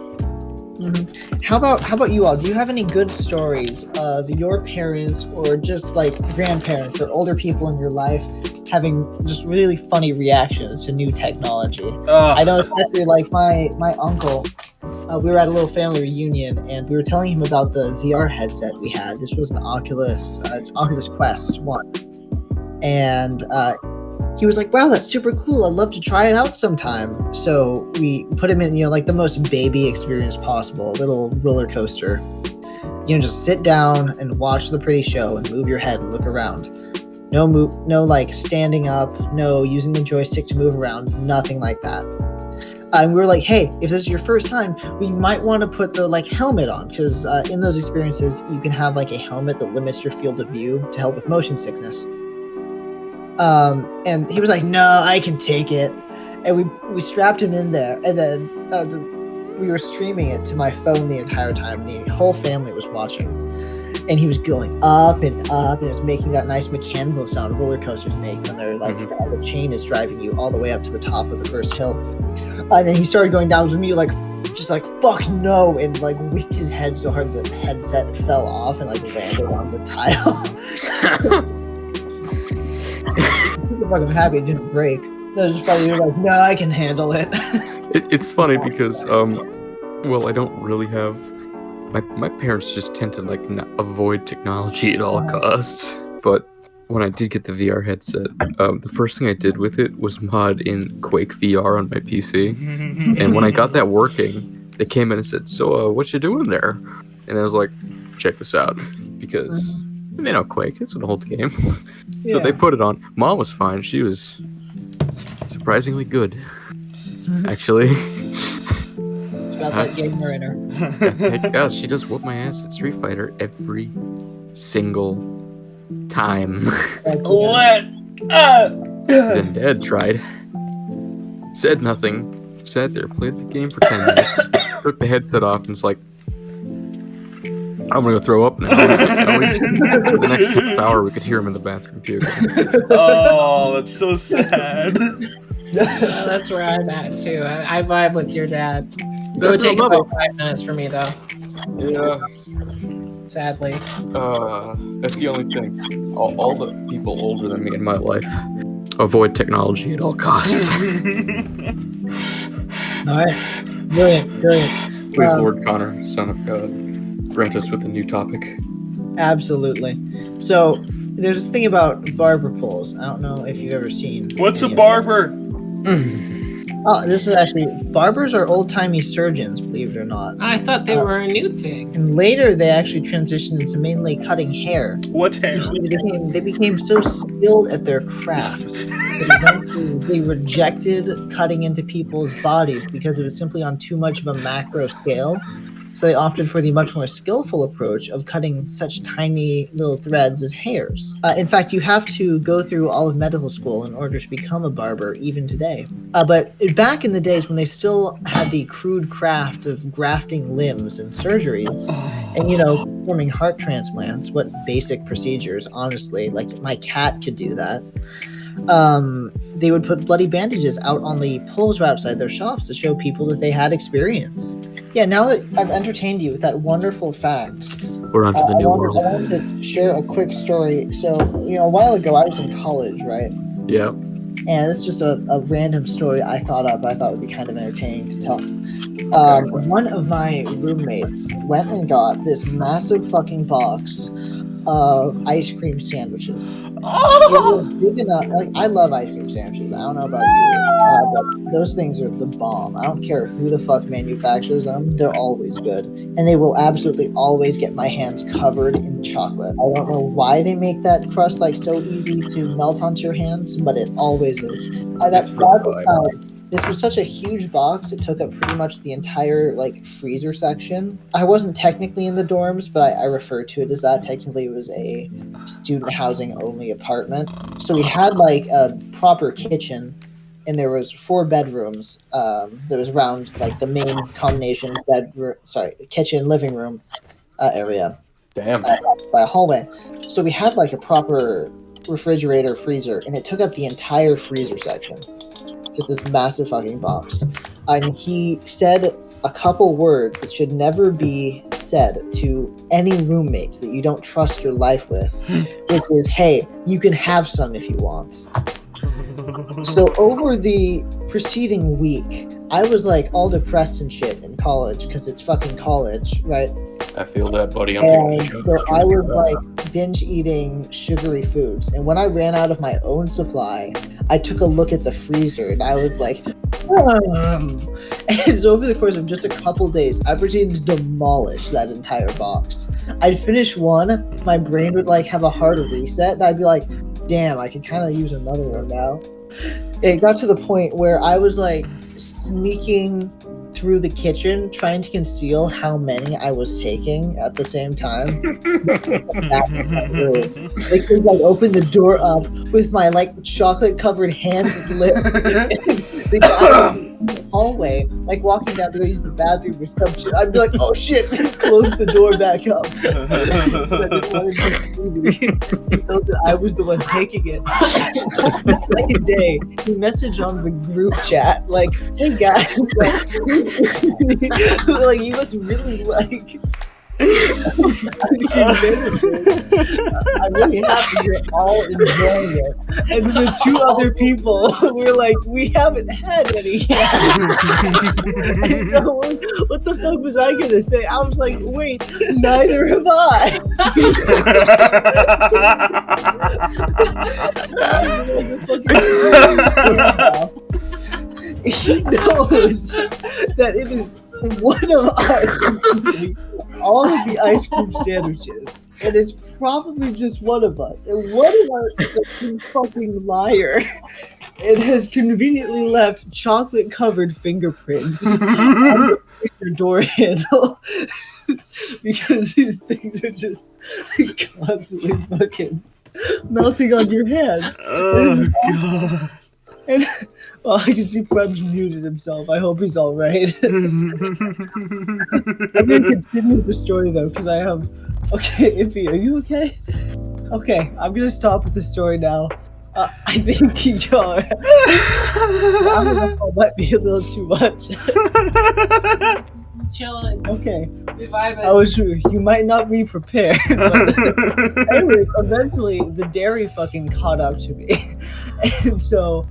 Mm-hmm. How about you all? Do you have any good stories of your parents or just like grandparents or older people in your life having just really funny reactions to new technology? I know especially like my uncle. We were at a little family reunion and we were telling him about the VR headset we had. This was an Oculus Quest 1. And he was like, wow, that's super cool. I'd love to try it out sometime. So we put him in, like the most baby experience possible, a little roller coaster. Just sit down and watch the pretty show and move your head and look around. No like standing up, no using the joystick to move around, nothing like that. And we were like, hey, if this is your first time, we might want to put the like helmet on because in those experiences, you can have like a helmet that limits your field of view to help with motion sickness. And he was like, no, I can take it. And we strapped him in there. And then we were streaming it to my phone the entire time. The whole family was watching. And he was going up and up and it was making that nice mechanical sound roller coasters make when they're like, the chain is driving you all the way up to the top of the first hill. And then he started going down with me like, just like, fuck no, and like whipped his head so hard the headset fell off and like landed on the tile. I'm fucking happy it didn't break. No, just probably like, no, I can handle it. It's funny because, well, I don't really have... My parents just tend to like avoid technology at all costs. But when I did get the VR headset, the first thing I did with it was mod in Quake VR on my PC. And when I got that working, they came in and said, so what you doing there? And I was like, check this out. Because, they know Quake, it's an old game. So they put it on. Mom was fine. She was surprisingly good, actually. Got that gamer in her. Heck yeah, she does whoop my ass at Street Fighter every single time. Then Dad tried. Said nothing. Sat there, played the game for 10 minutes. Took the headset off and it's like, I'm gonna throw up now. For the next half hour, we could hear him in the bathroom puking. Oh, that's so sad. That's where I'm at too. I vibe with your dad. It would take about 5 minutes for me though. Yeah. Sadly. That's the only thing. All the people older than me in my life avoid technology at all costs. Alright. Brilliant. Please, Lord Connor, Son of God, grant us with a new topic. Absolutely. So, there's this thing about barber poles. I don't know if you've ever seen. What's a barber? Oh, this is actually barbers are old-timey surgeons, believe it or not. I thought they were a new thing. And later, they actually transitioned into mainly cutting hair. What's hair? They became so skilled at their craft that eventually they rejected cutting into people's bodies because it was simply on too much of a macro scale. So they opted for the much more skillful approach of cutting such tiny little threads as hairs. In fact, you have to go through all of medical school in order to become a barber, even today. But back in the days when they still had the crude craft of grafting limbs and surgeries, and, you know, performing heart transplants, what basic procedures, honestly, like my cat could do that. They would put bloody bandages out on the poles outside their shops to show people that they had experience. Yeah, now that I've entertained you with that wonderful fact, We're onto the new world. I wanted to share a quick story. So, you know, a while ago I was in college, right? Yeah. And this is just a random story I thought up. I thought would be kind of entertaining to tell. One of my roommates went and got this massive fucking box of ice cream sandwiches. Oh! It was big enough. Like, I love ice cream sandwiches. I don't know about you, but those things are the bomb. I don't care who the fuck manufactures them. They're always good. And they will absolutely always get my hands covered in chocolate. I don't know why they make that crust like so easy to melt onto your hands, but it always is. That's probably how. This was such a huge box, it took up pretty much the entire, like, freezer section. I wasn't technically in the dorms, but I referred to it as that. Technically, it was a student housing-only apartment. So we had, like, a proper kitchen, and there was 4 bedrooms that was around, like, the main combination kitchen, living room area. Damn. By a hallway. So we had, like, a proper refrigerator, freezer, and it took up the entire freezer section. Just this massive fucking box. And he said a couple words that should never be said to any roommates that you don't trust your life with, which is, hey, you can have some if you want. So over the preceding week, I was like all depressed and shit in college because it's fucking college, right? I feel that, buddy. And so I was like binge eating sugary foods. And when I ran out of my own supply, I took a look at the freezer and I was like, And so over the course of just a couple days, I proceeded to demolish that entire box. I'd finish one, my brain would like have a hard reset, and I'd be like, damn, I could kind of use another one now. It got to the point where I was like sneaking through the kitchen trying to conceal how many I was taking at the same time. They could like open the door up with my like chocolate covered hands and lips. They got out in the hallway, like walking down to go use the bathroom or some shit. I'd be like, oh shit, close the door back up. I didn't want to know that I was the one taking it. The second day, he messaged on the group chat, like, hey guys, like he was really like I'm really happy you're all enjoying it. And the 2 other people were like, we haven't had any yet. So, what the fuck was I gonna say? I was like, wait, neither have I. He knows that it is one of us all of the ice cream sandwiches, and it's probably just one of us. And one of us is a fucking liar and has conveniently left chocolate-covered fingerprints on the door handle because these things are just constantly fucking melting on your hands. Oh, God. And well, I can see Preb's muted himself. I hope he's all right. I'm going to continue the story, though, because I have... Okay, Iffy, are you okay? Okay, I'm going to stop with the story now. I think y'all... I don't know if I might be a little too much. Chilling. Okay. Vibing. You might not be prepared, but anyway, eventually the dairy fucking caught up to me. And so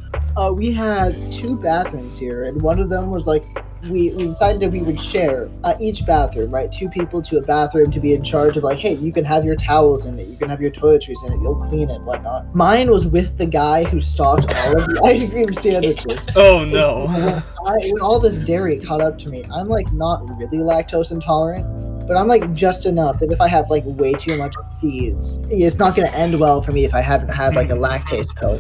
we had 2 bathrooms here, and one of them was like we decided that we would share each bathroom, right? 2 people to a bathroom to be in charge of like, hey, you can have your towels in it, you can have your toiletries in it, you'll clean it, whatnot. Mine was with the guy who stocked all of the ice cream sandwiches. Oh no. When all this dairy caught up to me, I'm like not really lactose intolerant, but I'm like just enough that if I have like way too much cheese, it's not going to end well for me if I haven't had like a lactase pill.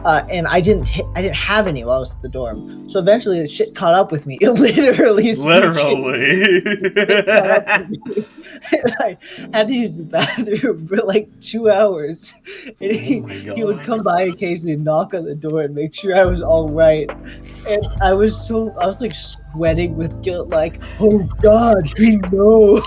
And I didn't have any while I was at the dorm. So eventually the shit caught up with me. It literally. And I had to use the bathroom for like 2 hours. And he would come by occasionally, knock on the door and make sure I was all right. And I was like sweating with guilt, like, oh God, he knows.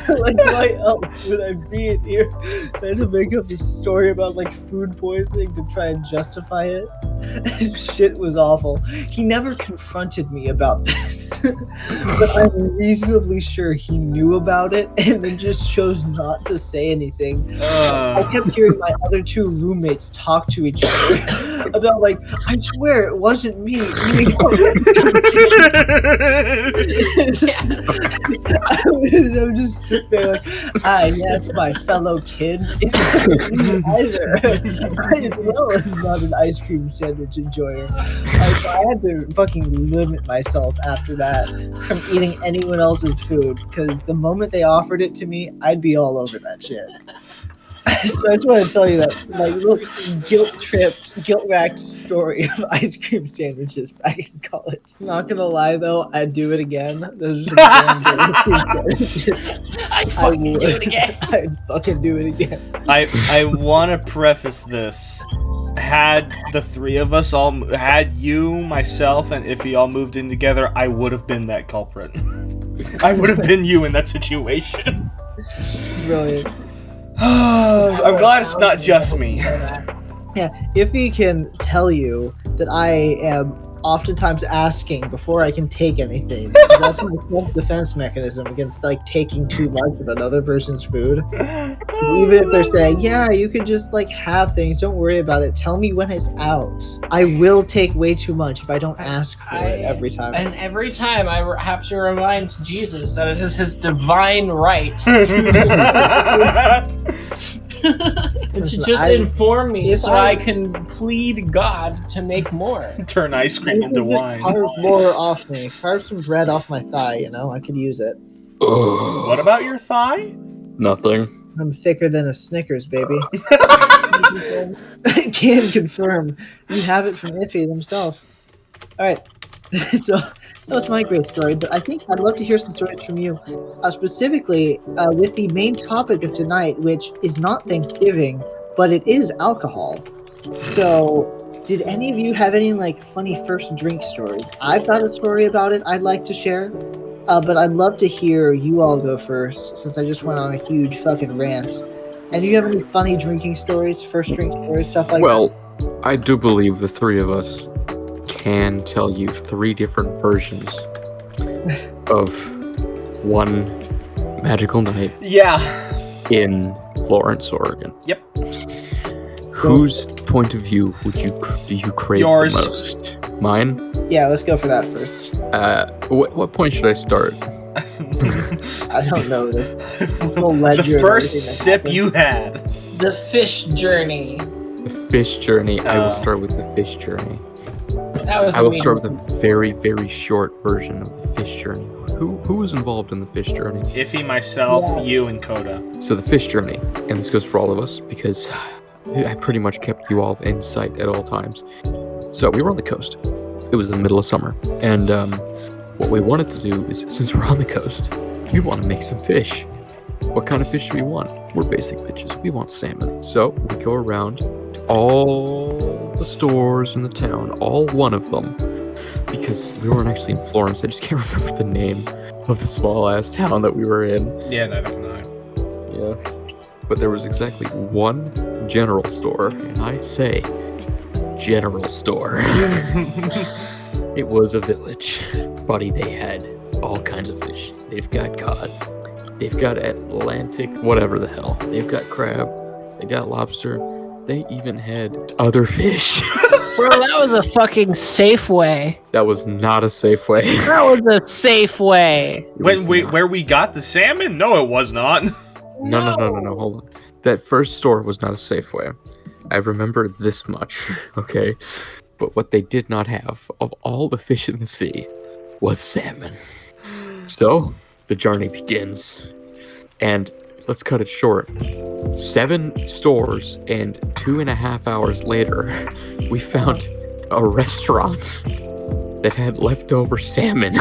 Like, why else would I be in here? So I had to make up this story about like food poisoning to try and justify it. Shit was awful. He never confronted me about this, but I'm reasonably sure he knew about it and then just chose not to say anything. I kept hearing my other 2 roommates talk to each other about like, I swear it wasn't me. I would just sit there like, yeah, it's my fellow kids. Either. I as well am not an ice cream sandwich enjoyer. So I had to fucking limit myself after that from eating anyone else's food, because the moment they offered it to me, I'd be all over that shit. So I just want to tell you that, like, little guilt-racked story of ice cream sandwiches back in college. Not gonna lie though, I'd do it again. Those are I'd fucking do it again. I'd fucking do it again. I want to preface this. Had the 3 of us had you, myself, and Iffy all moved in together, I would have been that culprit. I would have been you in that situation. Brilliant. I'm glad it's not just me. Yeah, Iffy can tell you that I am oftentimes asking before I can take anything. That's my self-defense mechanism against like taking too much of another person's food. Even if they're saying, yeah, you could just like have things, don't worry about it, tell me when it's out. I will take way too much if I don't ask for it every time. And every time I have to remind Jesus that it is his divine right and to just inform me so I can plead God to make more. Turn ice cream into wine. Carve more off me. Carve some bread off my thigh, you know? I could use it. What about your thigh? Nothing. I'm thicker than a Snickers, baby. Can confirm. You have it from Iffy himself. Alright. So that was my great story, but I think I'd love to hear some stories from you, specifically with the main topic of tonight, which is not Thanksgiving, but it is alcohol. So, did any of you have any like funny first drink stories? I've got a story about it I'd like to share, but I'd love to hear you all go first, since I just went on a huge fucking rant. And do you have any funny drinking stories, first drink stories, stuff like that? Well, I do believe the 3 of us can tell you 3 different versions of one magical night. Yeah. In Florence, Oregon. Yep. Whose point of view do you crave Yours. the most? Mine? Yeah, let's go for that first. What point should I start? I don't know. The first sip you had. The fish journey. The fish journey. I will start with the fish journey. That was I will start with a very, very short version of the fish journey. Who was involved in the fish journey? Iffy, myself, you, and Coda. So the fish journey, and this goes for all of us because I pretty much kept you all in sight at all times. So we were on the coast. It was the middle of summer, and what we wanted to do is, since we're on the coast, we want to make some fish. What kind of fish do we want? We're basic bitches. We want salmon. So we go around to all the stores in the town, all one of them, because we weren't actually in Florence. I just can't remember the name of the small ass town that we were in. Yeah, neither can I. Yeah, but there was exactly one general store, and I say general store. It was a village. Buddy, they had all kinds of fish. They've got cod. They've got Atlantic, whatever the hell. They've got crab. They got lobster. They even had other fish. Bro, that was a fucking Safeway. That was not a Safeway. That was a Safeway. Where we got the salmon? No, it was not. No. Hold on. That first store was not a Safeway. I remember this much, okay? But what they did not have, of all the fish in the sea, was salmon. So, the journey begins. And let's cut it short. 7 stores and 2.5 hours later, we found a restaurant that had leftover salmon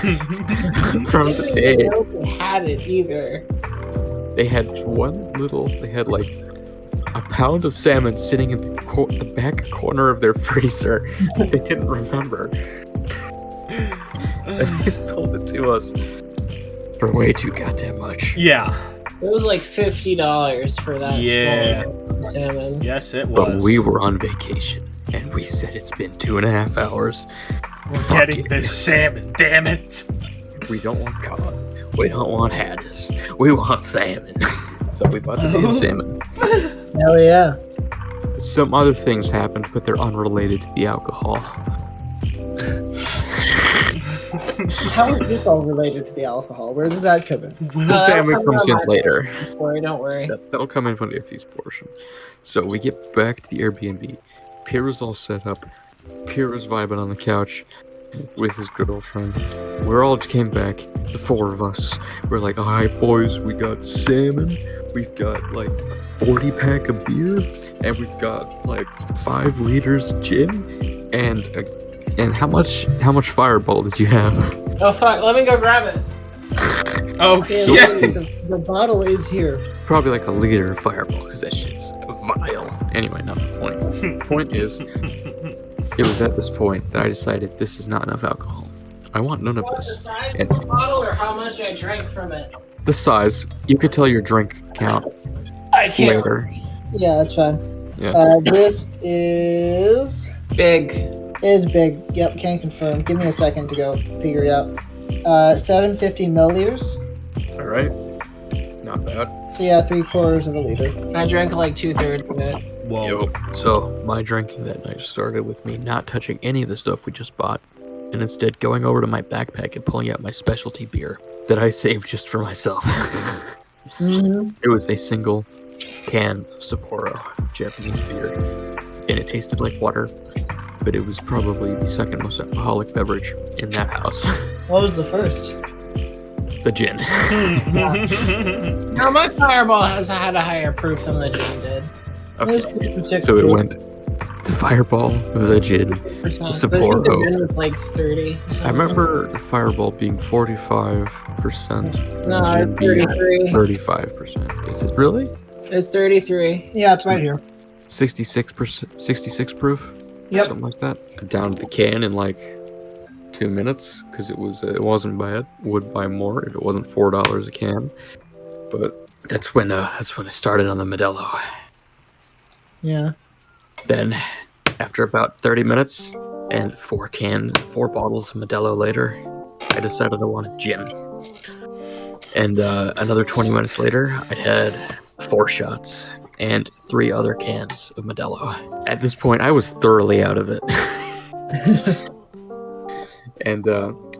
from the day. They had it either. They had like a pound of salmon sitting in the back corner of their freezer that they didn't remember. And they sold it to us for way too goddamn much. Yeah. It was like $50 for that small salmon. Yes, it was. But we were on vacation, and we said it's been 2.5 hours. We're getting this salmon, damn it. We don't want cod. We don't want haddock. We want salmon. So we bought the damn salmon. Hell yeah. Some other things happened, but they're unrelated to the alcohol. How is this all related to the alcohol? Where does that come in? The salmon comes in later. Don't worry. That'll come in from the feast portion. So we get back to the Airbnb. Pierre was all set up. Pierre was vibing on the couch with his good old friend. We all came back, the 4 of us. We're like, all right, boys, we got salmon. We've got like a 40-pack of beer, and we've got like 5 liters gin, and how much Fireball did you have? Oh fuck! Let me go grab it. Oh Yeah, the bottle is here. Probably like a liter of Fireball, because that shit's vile. Anyway, not the point. Point is, it was at this point that I decided this is not enough alcohol. I want none of What, the this. size And of the bottle or how much I drank from it? the size, you could tell your drink count I can't. later. Yeah, that's fine. Yeah. This is Big. big. Yep, can confirm. Give me a second to go figure it out. 750 milliliters. All right. Not bad. So yeah, 3/4 of a liter. I drank like 2/3 of it. Whoa. So my drinking that night started with me not touching any of the stuff we just bought, and instead going over to my backpack and pulling out my specialty beer that I saved just for myself. Mm-hmm. It was a single can of Sapporo Japanese beer, and it tasted like water, but it was probably the second most alcoholic beverage in that house. What was the first? The gin. Now my Fireball has had a higher proof than the gin did. Okay, so it went the Fireball, the gin, the The Sapporo. gin was like 30. I remember the Fireball being 45%. and No, the it's gin being 33. 35%. Is it really? It's 33. Yeah, it's right here. 66%, 66 proof? Yep. Something like that. I downed the can in like 2 minutes because it wasn't bad. Would buy more if it wasn't $4 a can. But that's when I started on the Modelo. Yeah. Then, after about 30 minutes and 4 bottles of Modelo later, I decided I wanted gin. And another 20 minutes later, I had 4 shots and 3 other cans of Modelo. At this point, I was thoroughly out of it. And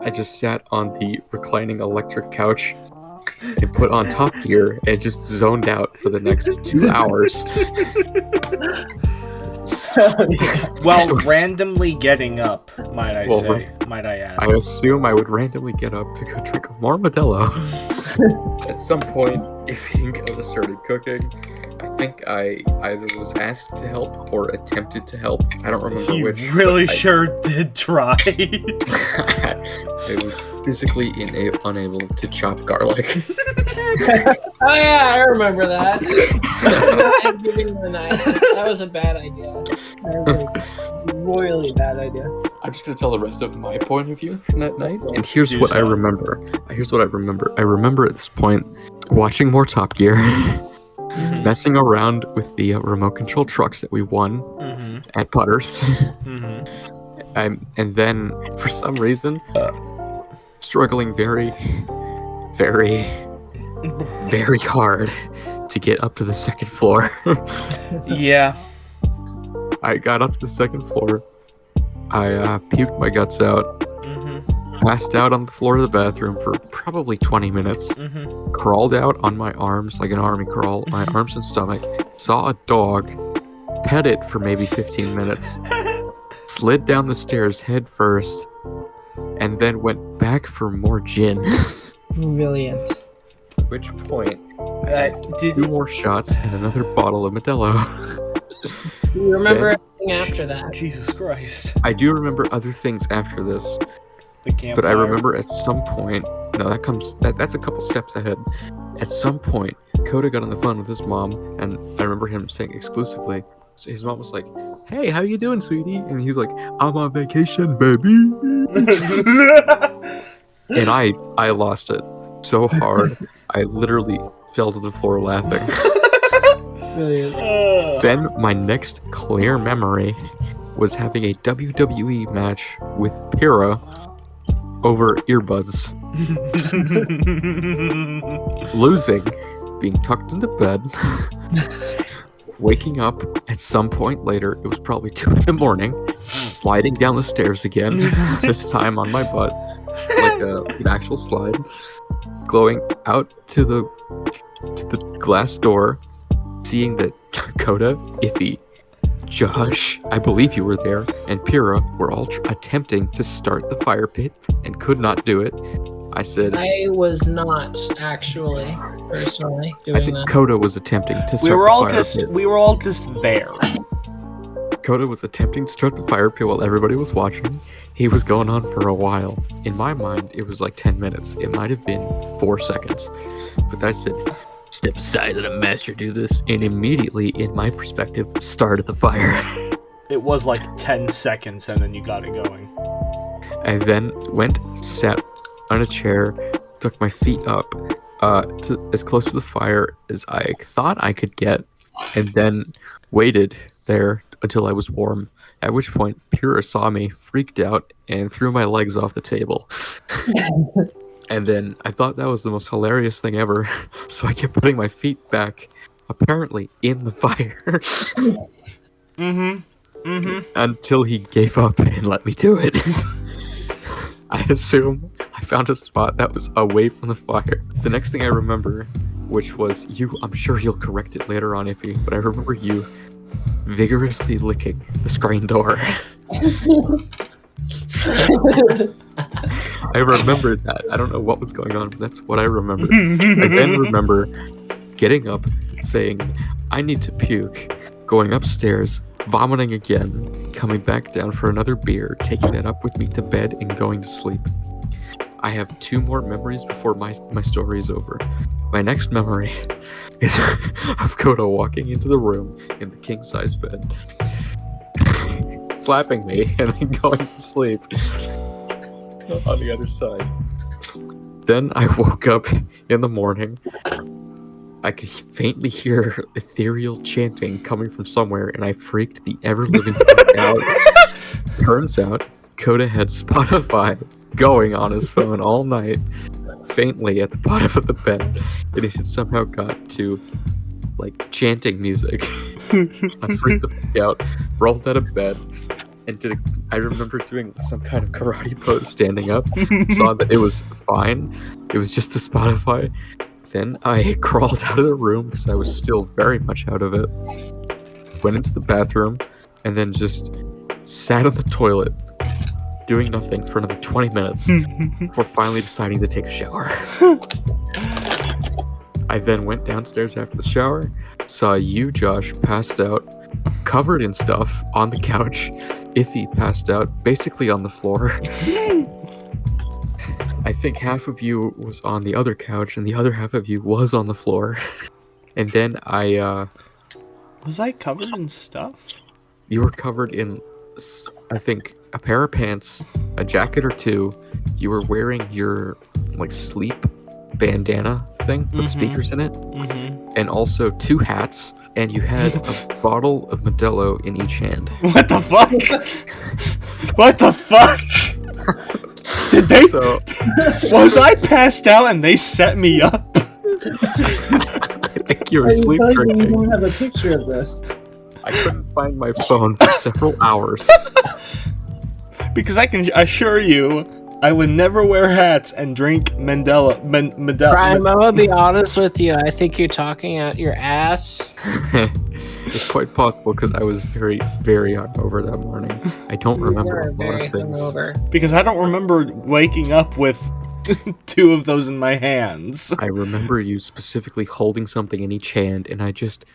I just sat on the reclining electric couch and put on Top Gear and just zoned out for the next 2 hours. Well, randomly getting up, might I add. I assume I would randomly get up to go drink more Modelo. At some point, if Ingo started cooking, I think I either was asked to help or attempted to help. I don't remember You which. really but sure did try. I was physically unable to chop garlic. Oh yeah, I remember that. I'm giving you the knife. That was a bad idea. That was a royally bad idea. I'm just gonna tell the rest of my point of view from that night. And here's what I remember. I remember at this point watching more Top Gear, messing around with the remote control trucks that we won at Putters. And then, for some reason, struggling very, very, very hard to get up to the second floor. Yeah. I got up to the second floor. I puked my guts out. Passed out on the floor of the bathroom for probably 20 minutes. Crawled out on my arms like an army crawl, my arms and stomach. Saw a dog. Pet it for maybe 15 minutes. Slid down the stairs head first. And then went back for more gin. Brilliant. At which point, Did 2 more shots and another bottle of Modelo. Do you remember anything after that? Jesus Christ. I do remember other things after this. The campfire. But I remember at some point, no, that's a couple steps ahead. At some point, Coda got on the phone with his mom, and I remember him saying exclusively, so his mom was like, "Hey, how you doing, sweetie?" And he's like, "I'm on vacation, baby." And I lost it so hard, I literally fell to the floor laughing. Brilliant. Then my next clear memory was having a WWE match with Pyrrha over earbuds. Losing, being tucked into bed, waking up at some point later, it was probably 2 in, sliding down the stairs again, this time on my butt, like an actual slide, going out to the glass door, seeing that Coda, Iffy, Josh, I believe you were there, and Pyrrha were all attempting to start the fire pit and could not do it. I said, I was not actually personally I doing think that. Coda was attempting to start We were the all fire pit. we were all just there. Coda was attempting to start the fire pit while everybody was watching. He was going on for a while. In my mind, it was like 10 minutes. It might have been 4 seconds. But I said, "Step aside, let a master do this." And immediately, in my perspective, started the fire. It was like 10 seconds and then you got it going. I then went, sat on a chair, took my feet up to as close to the fire as I thought I could get, and then waited there until I was warm. At which point, Pyrrha saw me, freaked out, and threw my legs off the table. And then I thought that was the most hilarious thing ever, so I kept putting my feet back, apparently in the fire. Until he gave up and let me do it. I assume I found a spot that was away from the fire. The next thing I remember, which was you, I'm sure you'll correct it later on, Iffy, but I remember you vigorously licking the screen door. I remembered that. I don't know what was going on, but that's what I remember. I then remember getting up, saying, "I need to puke," going upstairs, vomiting again, coming back down for another beer, taking that up with me to bed, and going to sleep. I have 2 more memories before my story is over. My next memory is of Coda walking into the room in the king-size bed, slapping me, and then going to sleep on the other side. Then I woke up in the morning. I could faintly hear ethereal chanting coming from somewhere, and I freaked the ever-living fuck out. Turns out, Coda had Spotify going on his phone all night, faintly at the bottom of the bed, and it had somehow got to, like, chanting music. I freaked the fuck out, rolled out of bed, and I remember doing some kind of karate pose standing up, saw that it was fine, it was just the Spotify. Then I crawled out of the room because I was still very much out of it, went into the bathroom, and then just sat on the toilet, doing nothing for another 20 minutes before finally deciding to take a shower. I then went downstairs after the shower, saw you, Josh, passed out, covered in stuff on the couch. Iffy passed out, basically on the floor. I think half of you was on the other couch, and the other half of you was on the floor. And then Was I covered in stuff? you were covered in, I think, a pair of pants, a jacket or 2. You were wearing your, like, sleep bandana thing with speakers in it. And also 2 hats, and you had a bottle of Modelo in each hand. What the fuck? What the fuck? Did they? So, Was I passed out and they set me up? I think you were Are you sleep telling me you drinking. don't have a picture of this? I couldn't find my phone for several hours. Because I can assure you, I would never wear hats and drink Prime, I'm gonna be honest with you. I think you're talking out your ass. It's quite possible because I was very, very hungover that morning. I don't remember a lot of things. Because I don't remember waking up with 2 of those in my hands. I remember you specifically holding something in each hand, and I just...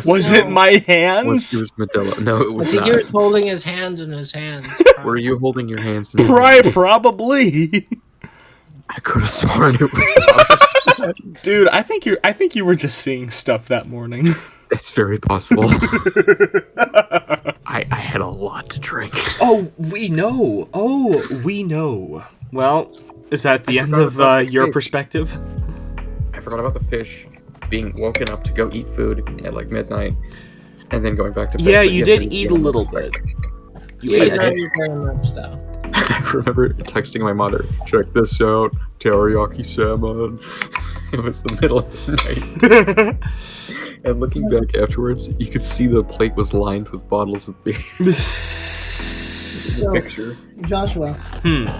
Was it my hands? It was Modelo. No, it was I think not. you were holding his hands in his hands. Were you holding your hands in your hands? Probably. I could have sworn it was Dude, I think you were just seeing stuff that morning. It's very possible. I had a lot to drink. Oh, we know. Well, is that the end of your perspective? I forgot about the fish being woken up to go eat food at like midnight and then going back to bed. Yeah, you did eat a little bit. You ate very much, though. I remember texting my mother, check this out, teriyaki salmon. It was the middle of the night. And looking back afterwards, you could see the plate was lined with bottles of beer. So, Picture. Joshua,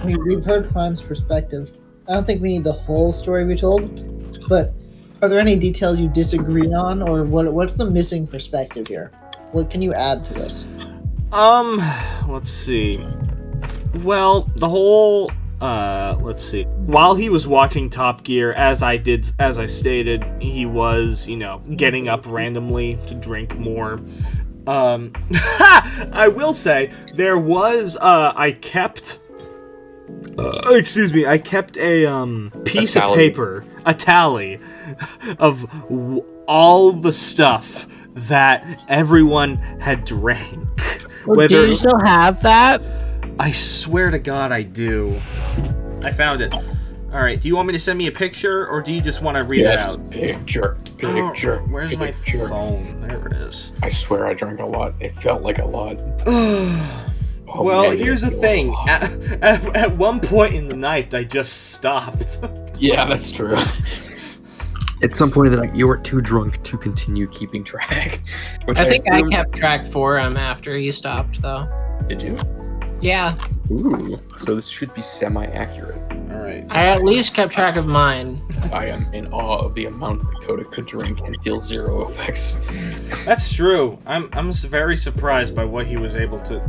we've heard Prime's perspective. I don't think we need the whole story retold, but are there any details you disagree on, or what's the missing perspective here? What can you add to this? Let's see. Well, the whole let's see. While he was watching Top Gear, as I stated, he was, getting up randomly to drink more. I will say there was I kept a piece of paper, a tally of all the stuff that everyone had drank. Well, do you still have that? I swear to God I do. I found it. Alright, do you want me to send me a picture, or do you just want to read it out? Picture. Where's my phone? There it is. I swear I drank a lot. It felt like a lot. Well, here's the thing. At one point in the night, I just stopped. Yeah, that's true. At some point in the night, you were too drunk to continue keeping track. I think I kept track for him after he stopped, though. Did you? Yeah. Ooh, so this should be semi-accurate. Alright. I at least kept track of mine. I am in awe of the amount that Dakota could drink and feel zero effects. That's true. I'm very surprised by what he was able to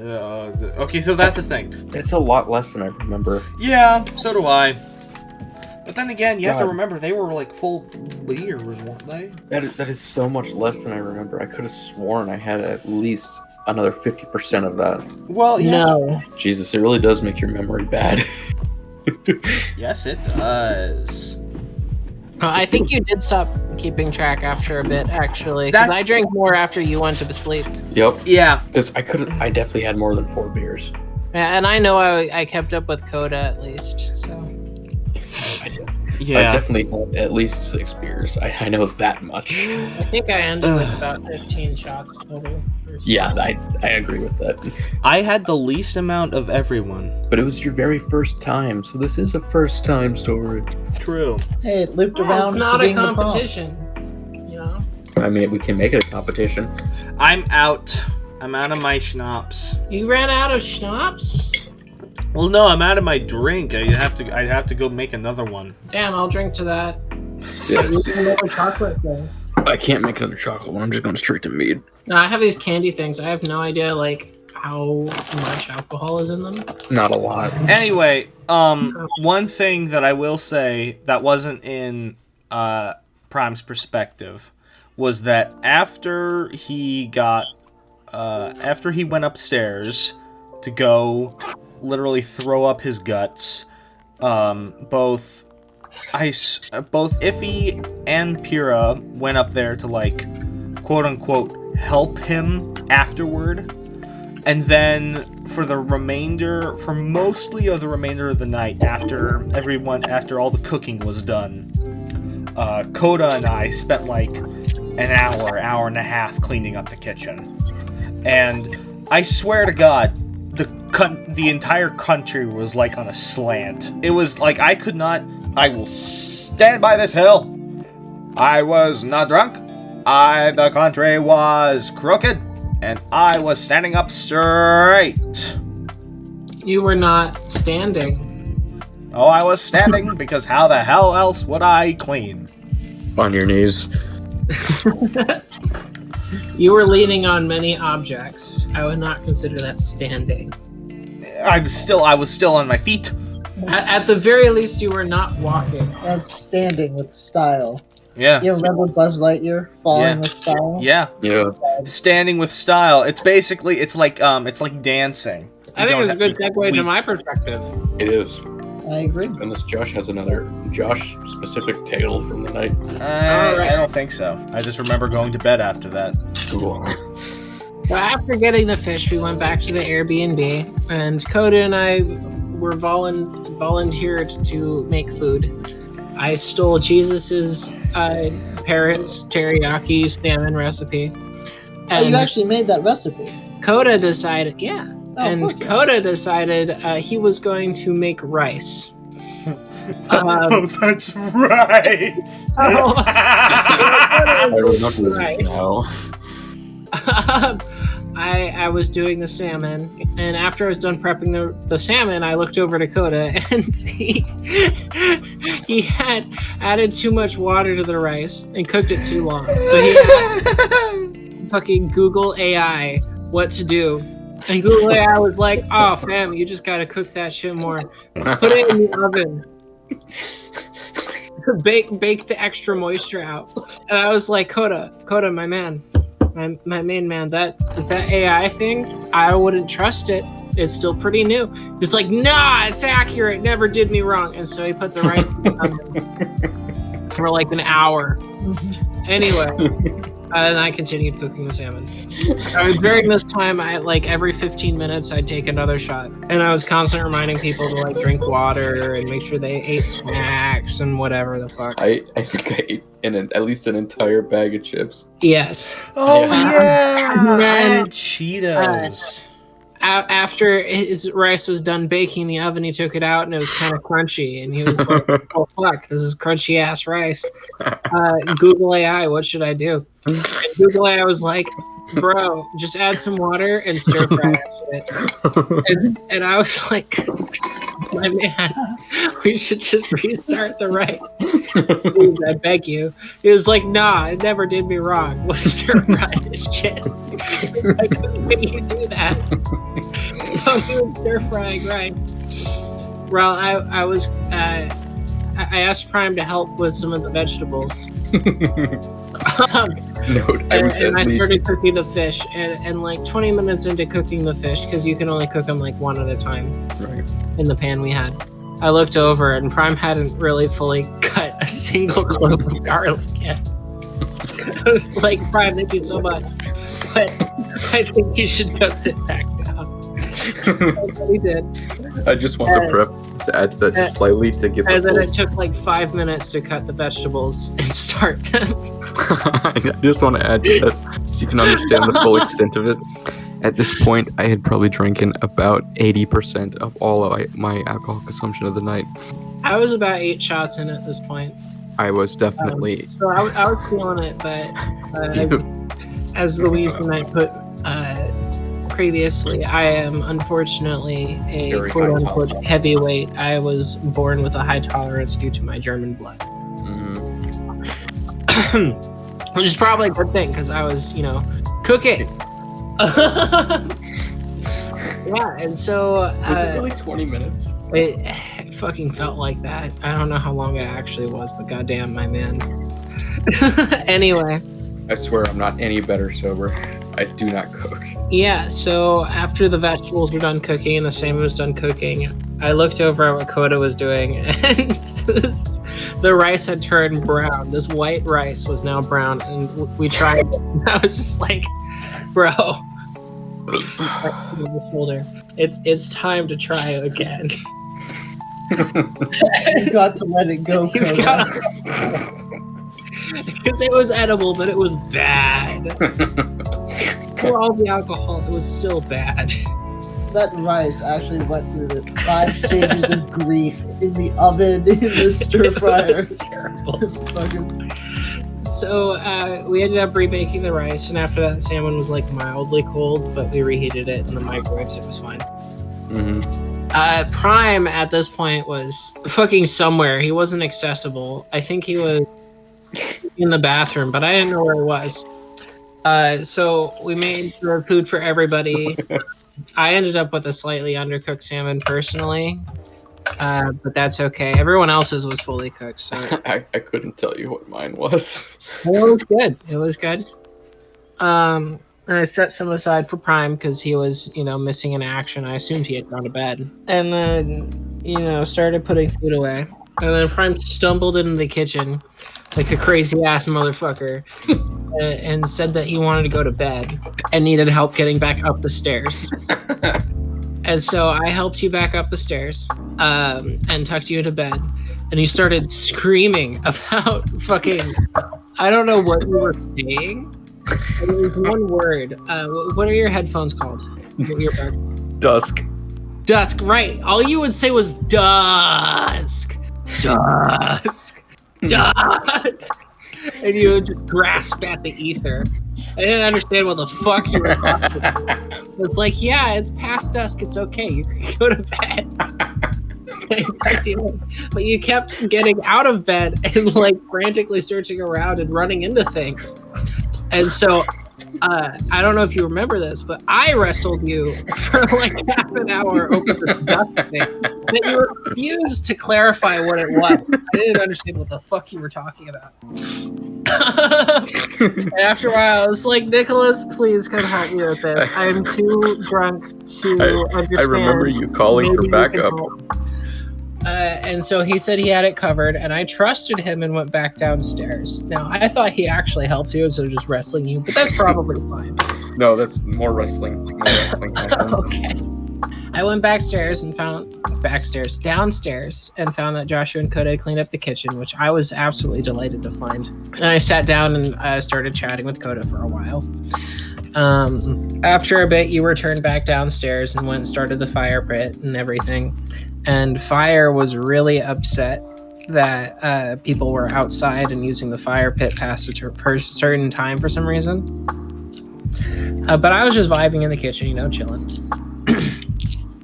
okay, so that's the thing. That's a lot less than I remember. Yeah, so do I. But then again, you have to remember, they were like full beers, weren't they? That is so much less than I remember. I could have sworn I had at least another 50% of that. Well, yeah. No. Jesus, it really does make your memory bad. Yes, it does. I think you did stop keeping track after a bit, actually. Because I drank more after you went to sleep. Yep. Yeah. Because I definitely had more than 4 beers. Yeah, and I know I kept up with Coda at least, so. Yeah. I definitely had at least 6 beers. I know that much. I think I ended with about 15 shots total. Yeah, I agree with that. I had the least amount of everyone. But it was your very first time, so this is a first time story. True. Hey, it looped around. It's not to a being the prompt. competition, you know? I mean, we can make it a competition. I'm out of my schnapps. You ran out of schnapps? Well, no, I'm out of my drink. I'd have to go make another one. Damn, I'll drink to that. Another chocolate thing. I can't make another chocolate one. I'm just going straight to mead. No, I have these candy things. I have no idea, how much alcohol is in them. Not a lot. Anyway, one thing that I will say that wasn't in Prime's perspective was that after he went upstairs to go literally throw up his guts, both Iffy and Pyrrha went up there to quote unquote help him afterward, and then for mostly of the remainder of the night, after all the cooking was done, Coda and I spent an hour and a half cleaning up the kitchen, and I swear to God, the entire country was on a slant. It was I will stand by this hill. I was not drunk. The country was crooked, and I was standing up straight. You were not standing. Oh, I was standing because how the hell else would I clean? On your knees. You were leaning on many objects. I would not consider that standing. I was still on my feet. At the very least, you were not walking. That's standing with style. Yeah. You remember Buzz Lightyear falling Yeah. with style? Yeah. Yeah. Standing with style. It's basically it's like dancing. I think it's a good segue to my perspective. It is. I agree. Unless Josh has another Josh-specific tale from the night. I don't think so. I just remember going to bed after that. Cool. So after getting the fish, we went back to the Airbnb, and Coda and I were volunteered to make food. I stole Jesus's parents' teriyaki salmon recipe. Oh, you actually made that recipe? Coda decided, yeah. Oh, And fuck yeah. Coda decided he was going to make rice. Oh, that's right. I remember Right. this now. I was doing the salmon, and after I was done prepping the salmon, I looked over to Coda, and he had added too much water to the rice and cooked it too long. So he asked fucking Google AI what to do. And Google AI was like, "Oh, fam, you just gotta cook that shit more. Put it in the oven. Bake the extra moisture out." And I was like, Coda, my man, my main man, that AI thing, I wouldn't trust it. It's still pretty new. He's like, "Nah, it's accurate. Never did me wrong." And so he put the rice in the oven for like an hour. Anyway. And I continued cooking the salmon. During this time, every 15 minutes, I'd take another shot. And I was constantly reminding people to drink water and make sure they ate snacks and whatever the fuck. I think I ate at least an entire bag of chips. Yes. Oh Yeah. I Man, had Cheetos. After his rice was done baking in the oven, he took it out and it was kind of crunchy. And he was like, "Oh, fuck, this is crunchy ass rice. Google AI, what should I do?" And Google AI was like, "Bro, just add some water and stir fry that shit." And I was like, "My man, we should just restart the rice. Please, I beg you." He was like, "Nah, it never did me wrong. We'll stir fry this shit." Like, "When you do that?" So he was stir frying rice. Well, I asked Prime to help with some of the vegetables. And I started cooking the fish, and like 20 minutes into cooking the fish, because you can only cook them like one at a time, Right. in the pan we had, I looked over and Prime hadn't really fully cut a single clove of garlic yet. I was like, "Prime, thank you so much, but I think you should go sit back down." That's what he did. I just want the prep to add to that just slightly to give And the then full... it took like 5 minutes to cut the vegetables and start them. I just want to add to that so you can understand the full extent of it. At this point, I had probably drinking about 80% of all of my alcohol consumption of the night. I was about 8 shots in at this point. I was definitely... So I was feeling it, but as Louise and I put previously, I am unfortunately a Very quote-unquote high heavyweight. I was born with a high tolerance due to my German blood. Which is probably a good thing, because I was, cooking. Yeah, and so... was it really 20 minutes? It fucking felt like that. I don't know how long it actually was, but goddamn, my man. Anyway. I swear I'm not any better sober. I do not cook. Yeah, so after the vegetables were done cooking and the salmon was done cooking, I looked over at what Coda was doing, and the rice had turned brown. This white rice was now brown, and we tried it. And I was just like, "Bro, the shoulder. It's time to try again." You've got to let it go, Coda. Because it was edible, but it was bad. For all the alcohol, it was still bad. That rice actually went through the 5 stages of grief in the oven, in the stir fryer. It was terrible. Fucking So we ended up remaking the rice, and after that, salmon was like mildly cold, but we reheated it in the microwave, so it was fine. Prime at this point was fucking somewhere. He wasn't accessible. I think he was in the bathroom, but I didn't know where he was. So we made the food for everybody. I ended up with a slightly undercooked salmon personally, but that's okay. Everyone else's was fully cooked, so I couldn't tell you what mine was. it was good. It was good. And I set some aside for Prime because he was, missing in action. I assumed he had gone to bed. And then, started putting food away. And then Prime stumbled into the kitchen like a crazy ass motherfucker and said that he wanted to go to bed and needed help getting back up the stairs. And so I helped you back up the stairs and tucked you into bed. And you started screaming about fucking, I don't know what you were saying. It was one word. What are your headphones called? Your earbuds? Dusk. Dusk, right. All you would say was dusk. Dusk. Dusk. And you would just grasp at the ether. I didn't understand what the fuck you were talking about. It's like, yeah, it's past dusk. It's okay. You can go to bed. But you kept getting out of bed and like frantically searching around and running into things. And so, I don't know if you remember this, but I wrestled you for like half an hour over this dust thing that you refused to clarify what it was. I didn't understand what the fuck you were talking about. And after a while, I was like, Nicholas, please come help me with this. I'm too drunk to understand. I remember you calling for backup. And so he said he had it covered, and I trusted him and went back downstairs. Now, I thought he actually helped you instead of just wrestling you, but that's probably fine. No, that's more wrestling. Okay. I went downstairs and found that Joshua and Coda had cleaned up the kitchen, which I was absolutely delighted to find. And I sat down and started chatting with Coda for a while. After a bit, you returned back downstairs and went and started the fire pit and everything. And Fire was really upset that people were outside and using the fire pit past a certain time for some reason. But I was just vibing in the kitchen, chilling,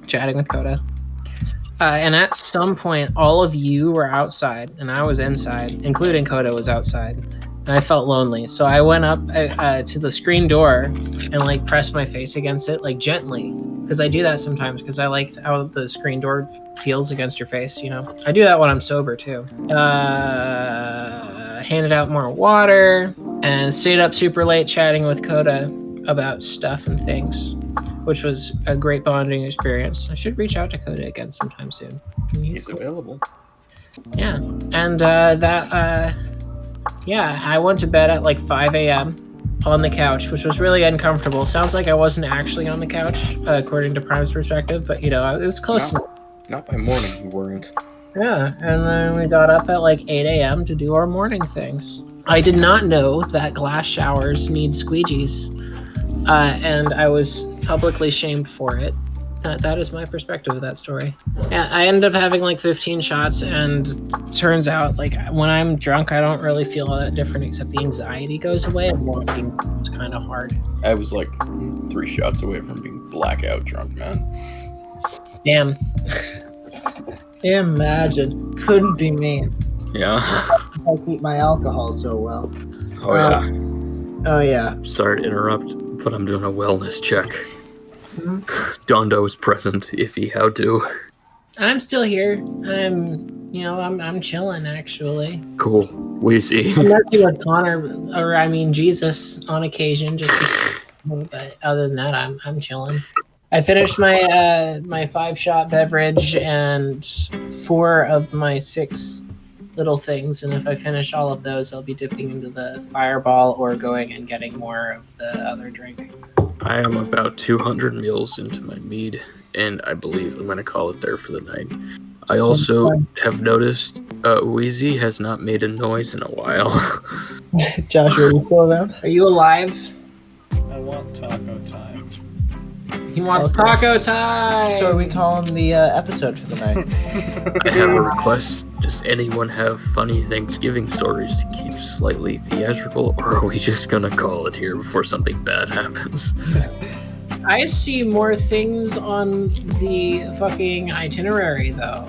chatting with Coda. And at some point, all of you were outside and I was inside, including Coda was outside. And I felt lonely. So I went up to the screen door and like pressed my face against it, like gently. Because I do that sometimes because I like how the screen door feels against your face, I do that when I'm sober too. Handed out more water and stayed up super late chatting with Coda about stuff and things, which was a great bonding experience. I should reach out to Coda again sometime soon. He's cool. Available. Yeah. And I went to bed at like 5 a.m. on the couch, which was really uncomfortable. Sounds like I wasn't actually on the couch, according to Prime's perspective, but it was close enough. Not by morning, you weren't. Yeah, and then we got up at like 8 a.m. to do our morning things. I did not know that glass showers need squeegees, and I was publicly shamed for it. That is my perspective of that story. Yeah, I ended up having like 15 shots, and turns out like when I'm drunk, I don't really feel all that different, except the anxiety goes away and walking was kind of hard. I was like 3 shots away from being blackout drunk, man. Damn. Imagine. Couldn't be me. Yeah. I keep my alcohol so well. Oh, yeah. Oh, yeah. Sorry to interrupt, but I'm doing a wellness check. Mm-hmm. Dondo is present, iffy how do. I'm still here. I'm chilling actually. Cool. We see. I'm messing with Connor, Jesus, on occasion, just because, but other than that, I'm chilling. I finished my 5-shot beverage and 4 of my 6 little things, and if I finish all of those, I'll be dipping into the fireball or going and getting more of the other drink. I am about 200 meals into my mead, and I believe I'm going to call it there for the night. I also have noticed Wheezy has not made a noise in a while. Josh, are you still around? Are you alive? I want taco time. He wants taco time. So are we calling the episode for the night? I have a request. Does anyone have funny Thanksgiving stories to keep slightly theatrical, or are we just gonna call it here before something bad happens? I see more things on the fucking itinerary, though.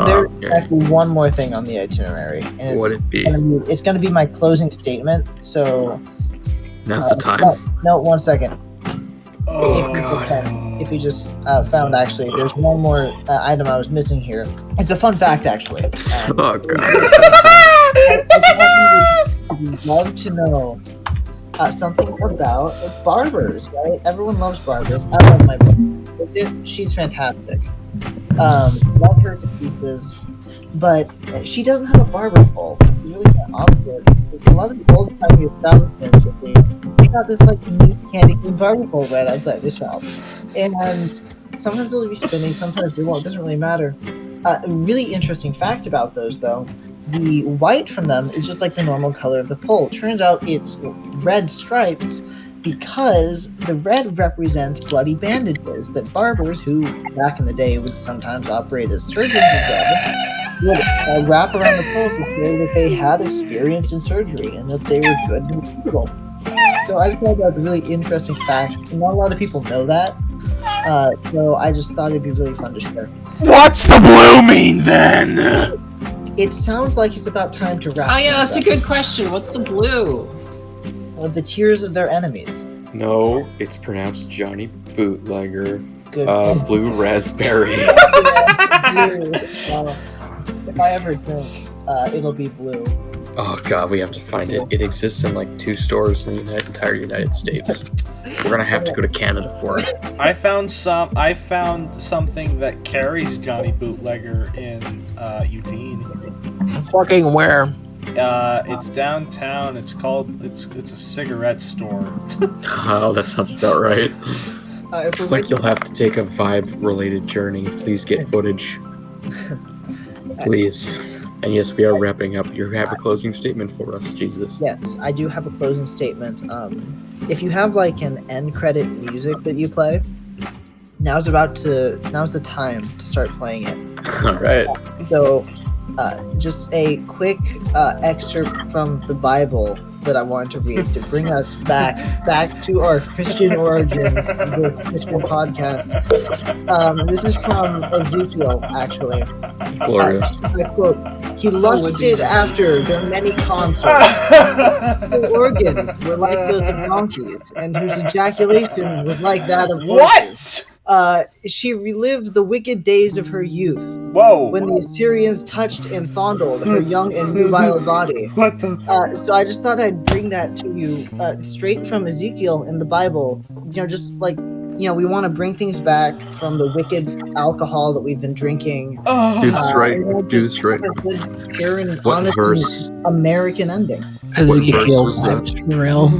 There's actually one more thing on the itinerary, and What it be? it's gonna be my closing statement. So Now's the time. No, 1 second. Oh, If you just found, actually, there's one more item I was missing here. It's a fun fact, actually. Oh god. I'd love to know something about barbers, right? Everyone loves barbers. I love my barber. She's fantastic. Love her to pieces, but she doesn't have a barber pole. It's really kind of awkward. There's a lot of the old-timey establishments, they got this like neat candy cane barber pole right outside the shop, and sometimes it'll be spinning, sometimes it won't. It doesn't really matter. A really interesting fact about those, though. The white from them is just like the normal color of the pole. Turns out it's red stripes because the red represents bloody bandages that barbers, who back in the day would sometimes operate as surgeons as well, would wrap around the poles to show that they had experience in surgery and that they were good and healable. So I just thought that was a really interesting fact. Not a lot of people know that. So I just thought it'd be really fun to share. What's the blue mean then? It sounds like it's about time to wrap. Oh yeah, that's a good question. What's the blue? The tears of their enemies. No, it's pronounced Johnny Bootlegger. Good. Blue raspberry. Blue. If I ever drink, it'll be blue. Oh god, we have to find it. It exists in like 2 stores in the entire United States. We're gonna have to go to Canada for it. I found something that carries Johnny Bootlegger in Eugene. Fucking where? It's downtown. It's a cigarette store. Oh, that sounds about right. If Looks like you'll have to take a vibe-related journey. Please get footage. Please. And yes, we are wrapping up. You have a closing statement for us, Jesus. Yes, I do have a closing statement. If you have like an end credit music that you play, now's the time to start playing it. All right. So, just a quick excerpt from the Bible that I wanted to read to bring us back to our Christian origins of this Christian podcast. This is from Ezekiel, actually. Glorious. I quote, "He lusted after their many consorts. Their organs were like those of donkeys, and whose ejaculation was like that of horses. What? She relived the wicked days of her youth, Whoa. when the Assyrians touched and fondled her young and nubile body." What the? So I just thought I'd bring that to you straight from Ezekiel in the Bible. Just like, we want to bring things back from the wicked alcohol that we've been drinking. Do this right. and Do this right. just have a good, pure and What honest verse? American ending. Ezekiel, was that? that's real.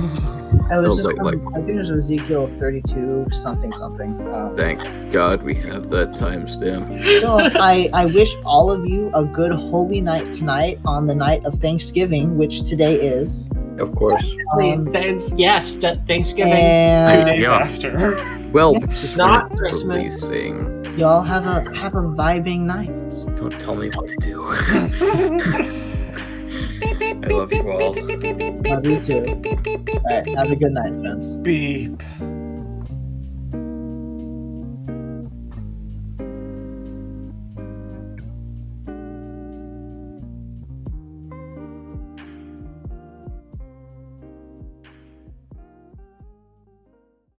I was Oh, just, like- I think it was Ezekiel 32 something. Thank God we have that timestamp. So I wish all of you a good holy night tonight on the night of Thanksgiving, which today is. Of course. Thanksgiving. 2 And days Yeah. after. Well, it's just Not when it's Christmas. releasing. y'all have a vibing night. Don't tell me what to do. I love you all. Love you too. All right, have a good night, friends. Beep.